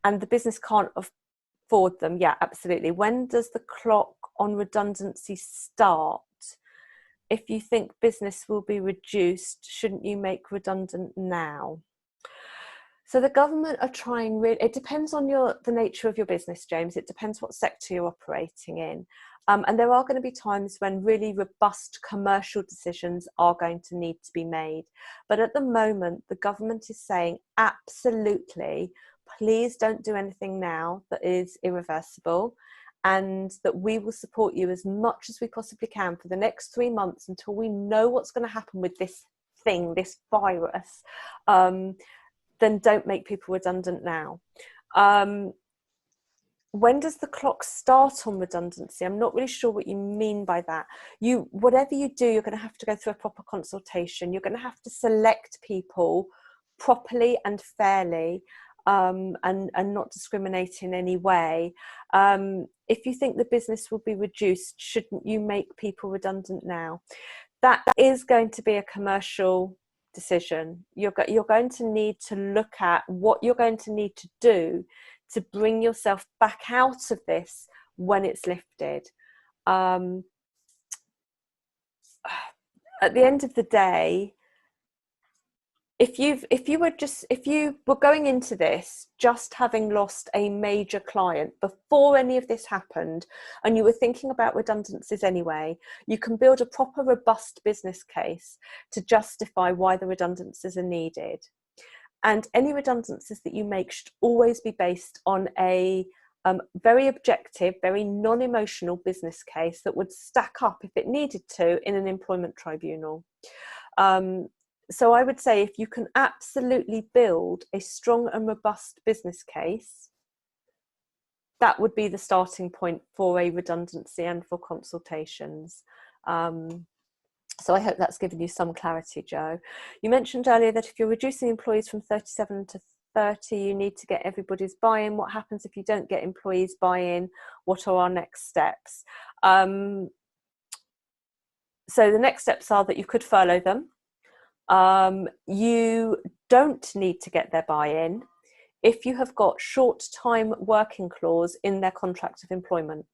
Speaker 1: can't afford them. Yeah, absolutely. When does the clock on redundancy start? If you think business will be reduced, shouldn't you make redundant now? So the government are trying really, it depends on the nature of your business, James. It depends what sector you're operating in. And there are going to be times when really robust commercial decisions are going to need to be made. But at the moment, the government is saying, absolutely, please don't do anything now that is irreversible, and that we will support you as much as we possibly can for the next 3 months until we know what's going to happen with this thing, this virus. Then don't make people redundant now. When does the clock start on redundancy? I'm not really sure what you mean by that. Whatever you do, you're going to have to go through a proper consultation. You're going to have to select people properly and fairly, and not discriminate in any way. If you think the business will be reduced, shouldn't you make people redundant now? That is going to be a commercial decision. You're going to need to look at what you're going to need to do to bring yourself back out of this when it's lifted. at the end of the day, if you were going into this just having lost a major client before any of this happened, and you were thinking about redundancies anyway, you can build a proper robust business case to justify why the redundancies are needed. And any redundancies that you make should always be based on a very objective, very non-emotional business case that would stack up, if it needed to, in an employment tribunal. So I would say if you can absolutely build a strong and robust business case, that would be the starting point for a redundancy and for consultations. So I hope that's given you some clarity, Joe. You mentioned earlier that if you're reducing employees from 37 to 30, you need to get everybody's buy-in. What happens if you don't get employees buy-in? What are our next steps? So the next steps are that you could furlough them. You don't need to get their buy-in if you have got short-time working clause in their contract of employment.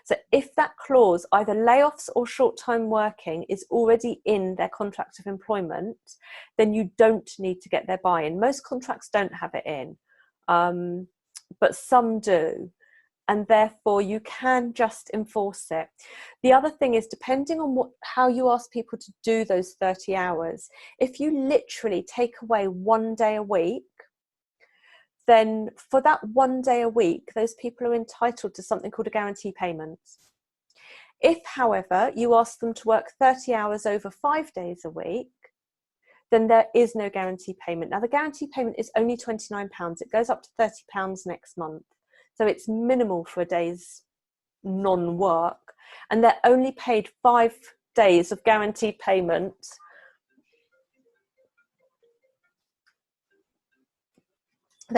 Speaker 1: So if that clause, either layoffs or short-time working, is already in their contract of employment, then you don't need to get their buy-in. Most contracts don't have it in, but some do. And therefore you can just enforce it. The other thing is, depending on how you ask people to do those 30 hours, if you literally take away 1 day a week, then for that 1 day a week, those people are entitled to something called a guarantee payment. If, however, you ask them to work 30 hours over 5 days a week, then there is no guarantee payment. Now, the guarantee payment is only £29. It goes up to £30 next month. So it's minimal for a day's non-work. And they're only paid 5 days of guaranteed payment.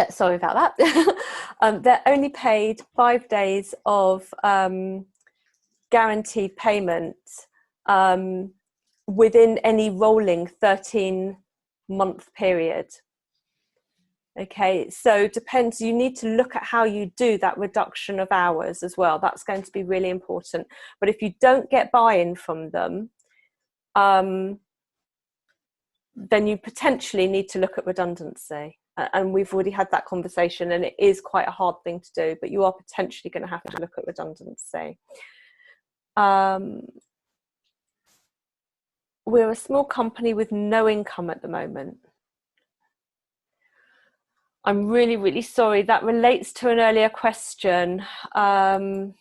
Speaker 1: Sorry about that. They're only paid 5 days of guaranteed payment within any rolling 13-month period. Okay, so depends, you need to look at how you do that reduction of hours as well. That's going to be really important. But if you don't get buy-in from them, then you potentially need to look at redundancy. And we've already had that conversation, and it is quite a hard thing to do, but you are potentially going to have to look at redundancy. We're a small company with no income at the moment. I'm really, really sorry. That relates to an earlier question. Let me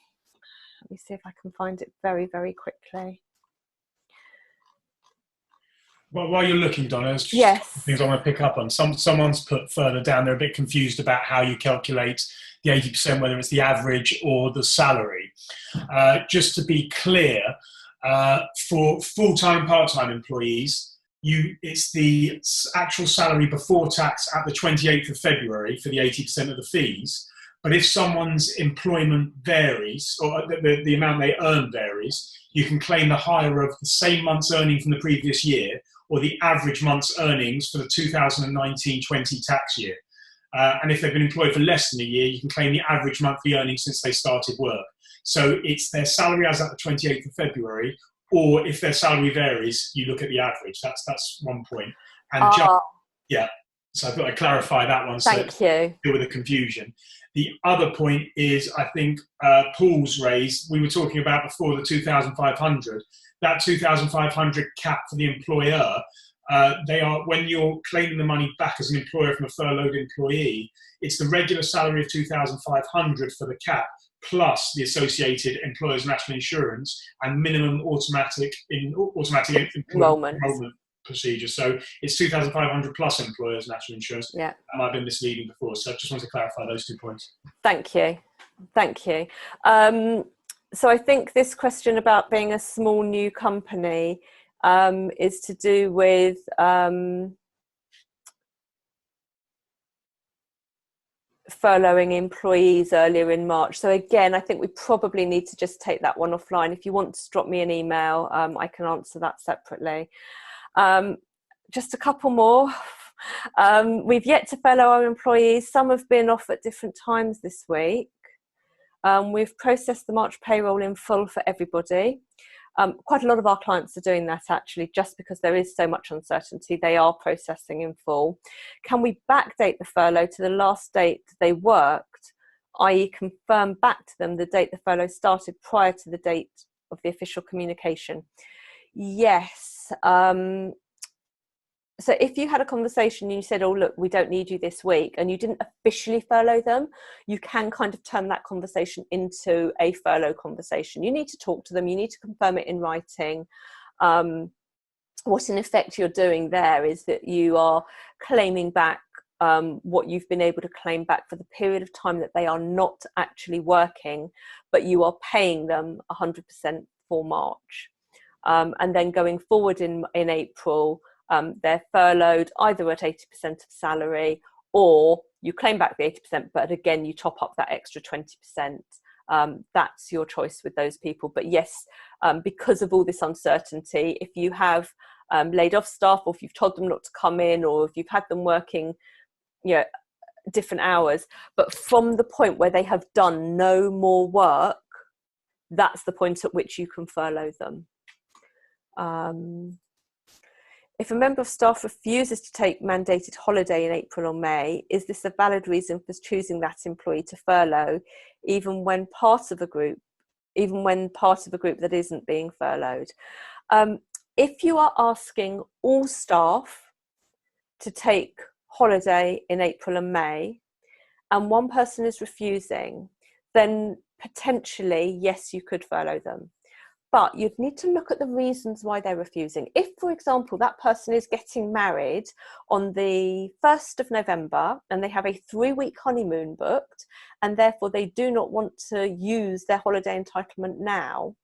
Speaker 1: see if I can find it very, very quickly.
Speaker 2: Well, while you're looking, Donna, there's
Speaker 1: yes,
Speaker 2: things I want to pick up on. Someone's put further down, they're a bit confused about how you calculate the 80%, whether it's the average or the salary. Just to be clear, for full-time, part-time employees, it's the actual salary before tax at the 28th of February for the 80% of the fees. But if someone's employment varies, or the amount they earn varies, you can claim the higher of the same month's earning from the previous year, or the average month's earnings for the 2019-20 tax year. And if they've been employed for less than a year, you can claim the average monthly earnings since they started work. So it's their salary as at the 28th of February, or if their salary varies, you look at the average. That's one point. And so I thought I'd clarify that one.
Speaker 1: Thank you.
Speaker 2: Deal with the confusion. The other point is, I think Paul's raised, we were talking about before the 2,500. That 2,500 cap for the employer, when you're claiming the money back as an employer from a furloughed employee, it's the regular salary of 2,500 for the cap, plus the associated employer's national insurance and minimum automatic enrollment procedure. So it's 2,500 plus employer's national insurance.
Speaker 1: Yeah.
Speaker 2: And I've been misleading before, so I just want to clarify those 2 points.
Speaker 1: Thank you. So I think this question about being a small new company is to do with furloughing employees earlier in March. So again, I think we probably need to just take that one offline. If you want to drop me an email, I can answer that separately. Just a couple more. We've yet to furlough our employees. Some have been off at different times this week. We've processed the March payroll in full for everybody. Quite a lot of our clients are doing that actually, just because there is so much uncertainty. They are processing in full. Can we backdate the furlough to the last date they worked, i.e. confirm back to them the date the furlough started prior to the date of the official communication? Yes. So if you had a conversation and you said, oh, look, we don't need you this week, and you didn't officially furlough them, you can kind of turn that conversation into a furlough conversation. You need to talk to them. You need to confirm it in writing. What in effect you're doing there is that you are claiming back what you've been able to claim back for the period of time that they are not actually working, but you are paying them 100% for March. And then going forward in April, they're furloughed either at 80% of salary, or you claim back the 80%, but again, you top up that extra 20%. That's your choice with those people. But yes, because of all this uncertainty, if you have laid off staff, or if you've told them not to come in, or if you've had them working, different hours, but from the point where they have done no more work, that's the point at which you can furlough them. If a member of staff refuses to take mandated holiday in April or May, is this a valid reason for choosing that employee to furlough, even when part of a group that isn't being furloughed? If you are asking all staff to take holiday in April and May, and one person is refusing, then potentially, yes, you could furlough them. But you'd need to look at the reasons why they're refusing. If, for example, that person is getting married on the 1st of November and they have a 3-week honeymoon booked, and therefore they do not want to use their holiday entitlement now,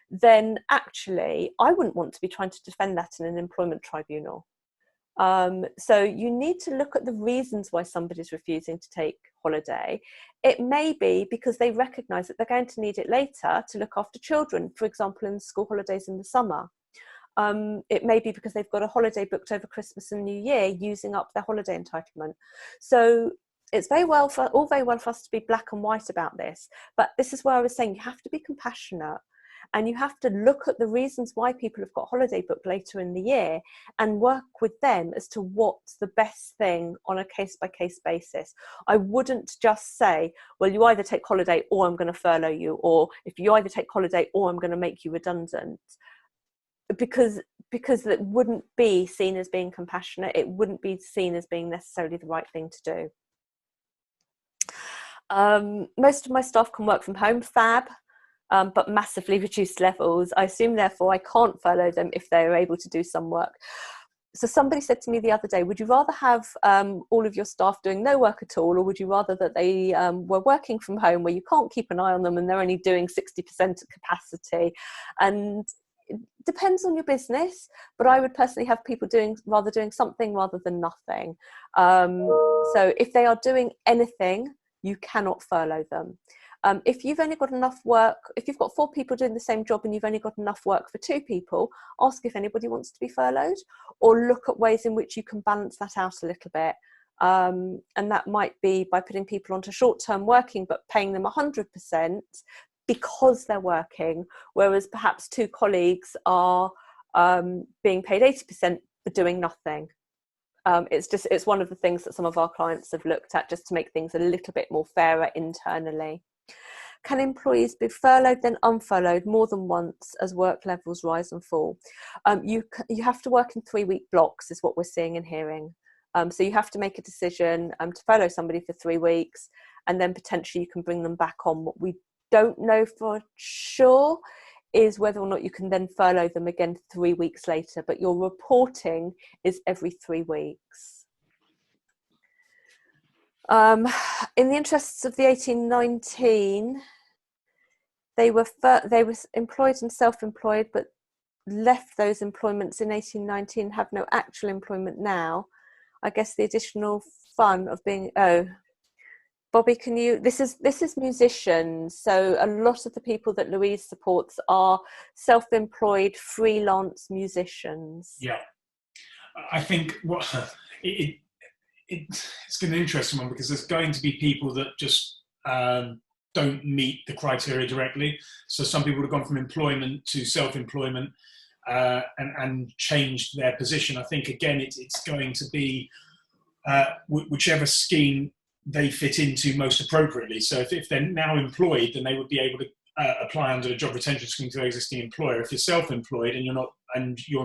Speaker 1: then actually I wouldn't want to be trying to defend that in an employment tribunal. So you need to look at the reasons why somebody's refusing to take holiday. It may be because they recognise that they're going to need it later to look after children, for example, in the school holidays in the summer. It may be because they've got a holiday booked over Christmas and New Year, using up their holiday entitlement. So it's all very well for us to be black and white about this, but this is where I was saying you have to be compassionate. And you have to look at the reasons why people have got holiday booked later in the year and work with them as to what's the best thing on a case-by-case basis. I wouldn't just say, well, you either take holiday or I'm going to furlough you, or if you either take holiday or I'm going to make you redundant, because it wouldn't be seen as being compassionate. It wouldn't be seen as being necessarily the right thing to do. Most of my staff can work from home, fab. But massively reduced levels. I assume, therefore, I can't furlough them if they're able to do some work. So somebody said to me the other day, would you rather have all of your staff doing no work at all, or would you rather that they were working from home where you can't keep an eye on them and they're only doing 60% of capacity? And it depends on your business, but I would personally have people doing something rather than nothing. So if they are doing anything, you cannot furlough them. If you've only got enough work, if you've got 4 people doing the same job and you've only got enough work for 2 people, ask if anybody wants to be furloughed, or look at ways in which you can balance that out a little bit. And that might be by putting people onto short-term working, but paying them 100% because they're working, whereas perhaps 2 colleagues are being paid 80% for doing nothing. It's one of the things that some of our clients have looked at, just to make things a little bit more fairer internally. Can employees be furloughed then unfurloughed more than once as work levels rise and fall? You have to work in 3-week blocks, is what we're seeing and hearing. So you have to make a decision to furlough somebody for 3 weeks, and then potentially you can bring them back on. What we don't know for sure is whether or not you can then furlough them again 3 weeks later, but your reporting is every 3 weeks. In the interests of the 1819, they were employed and self-employed, but left those employments in 1819, have no actual employment now. I guess the additional fun of being, Bobby, can you, this is musicians. So a lot of the people that Louise supports are self-employed freelance musicians.
Speaker 2: Yeah. I think it's going to be an interesting one, because there's going to be people that just don't meet the criteria directly. So some people have gone from employment to self-employment and changed their position. I think, again, it's going to be whichever scheme they fit into most appropriately. So if they're now employed, then they would be able to apply under the job retention scheme to their existing employer. If you're self-employed and you're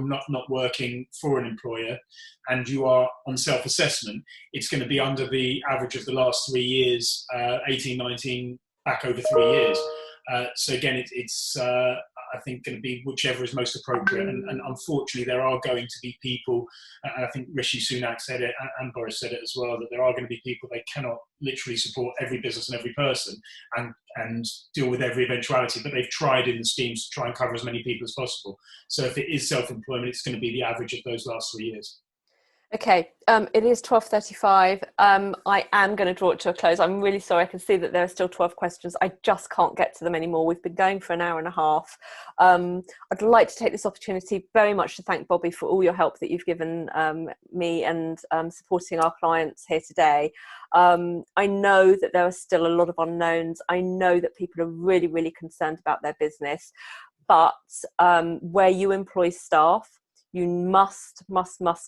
Speaker 2: not working for an employer and you are on self-assessment, it's going to be under the average of the last 3 years, 18, 19, back over 3 years. So again, it's I think going to be whichever is most appropriate. And unfortunately, there are going to be people, and I think Rishi Sunak said it, and Boris said it as well, that there are going to be people, they cannot literally support every business and every person and deal with every eventuality, but they've tried in the schemes to try and cover as many people as possible. So if it is self-employment, it's going to be the average of those last 3 years.
Speaker 1: Okay, it is 12:35. I am going to draw it to a close. I'm really sorry. I can see that there are still 12 questions. I just can't get to them anymore. We've been going for an hour and a half. I'd like to take this opportunity very much to thank Bobby for all your help that you've given me and supporting our clients here today. I know that there are still a lot of unknowns. I know that people are really, really concerned about their business, but where you employ staff, you must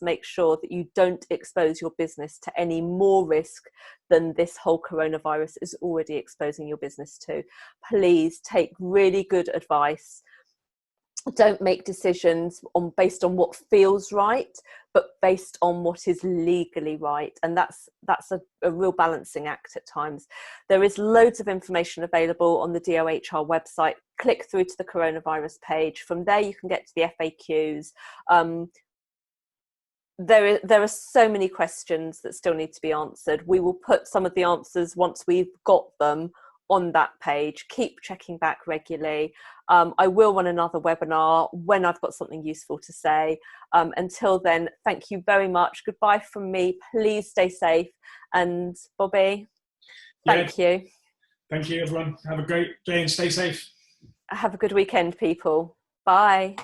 Speaker 1: make sure that you don't expose your business to any more risk than this whole coronavirus is already exposing your business to. Please take really good advice. Don't make decisions based on what feels right, but based on what is legally right. And that's a real balancing act at times. There is loads of information available on the DOHR website. Click through to the coronavirus page. From there, you can get to the FAQs. There are so many questions that still need to be answered. We will put some of the answers once we've got them on that page. Keep checking back regularly. I will run another webinar when I've got something useful to say. Until then, thank you very much. Goodbye from me. Please stay safe. And Bobby, thank you.
Speaker 2: Thank you, everyone. Have a great day and stay safe.
Speaker 1: Have a good weekend, people. Bye.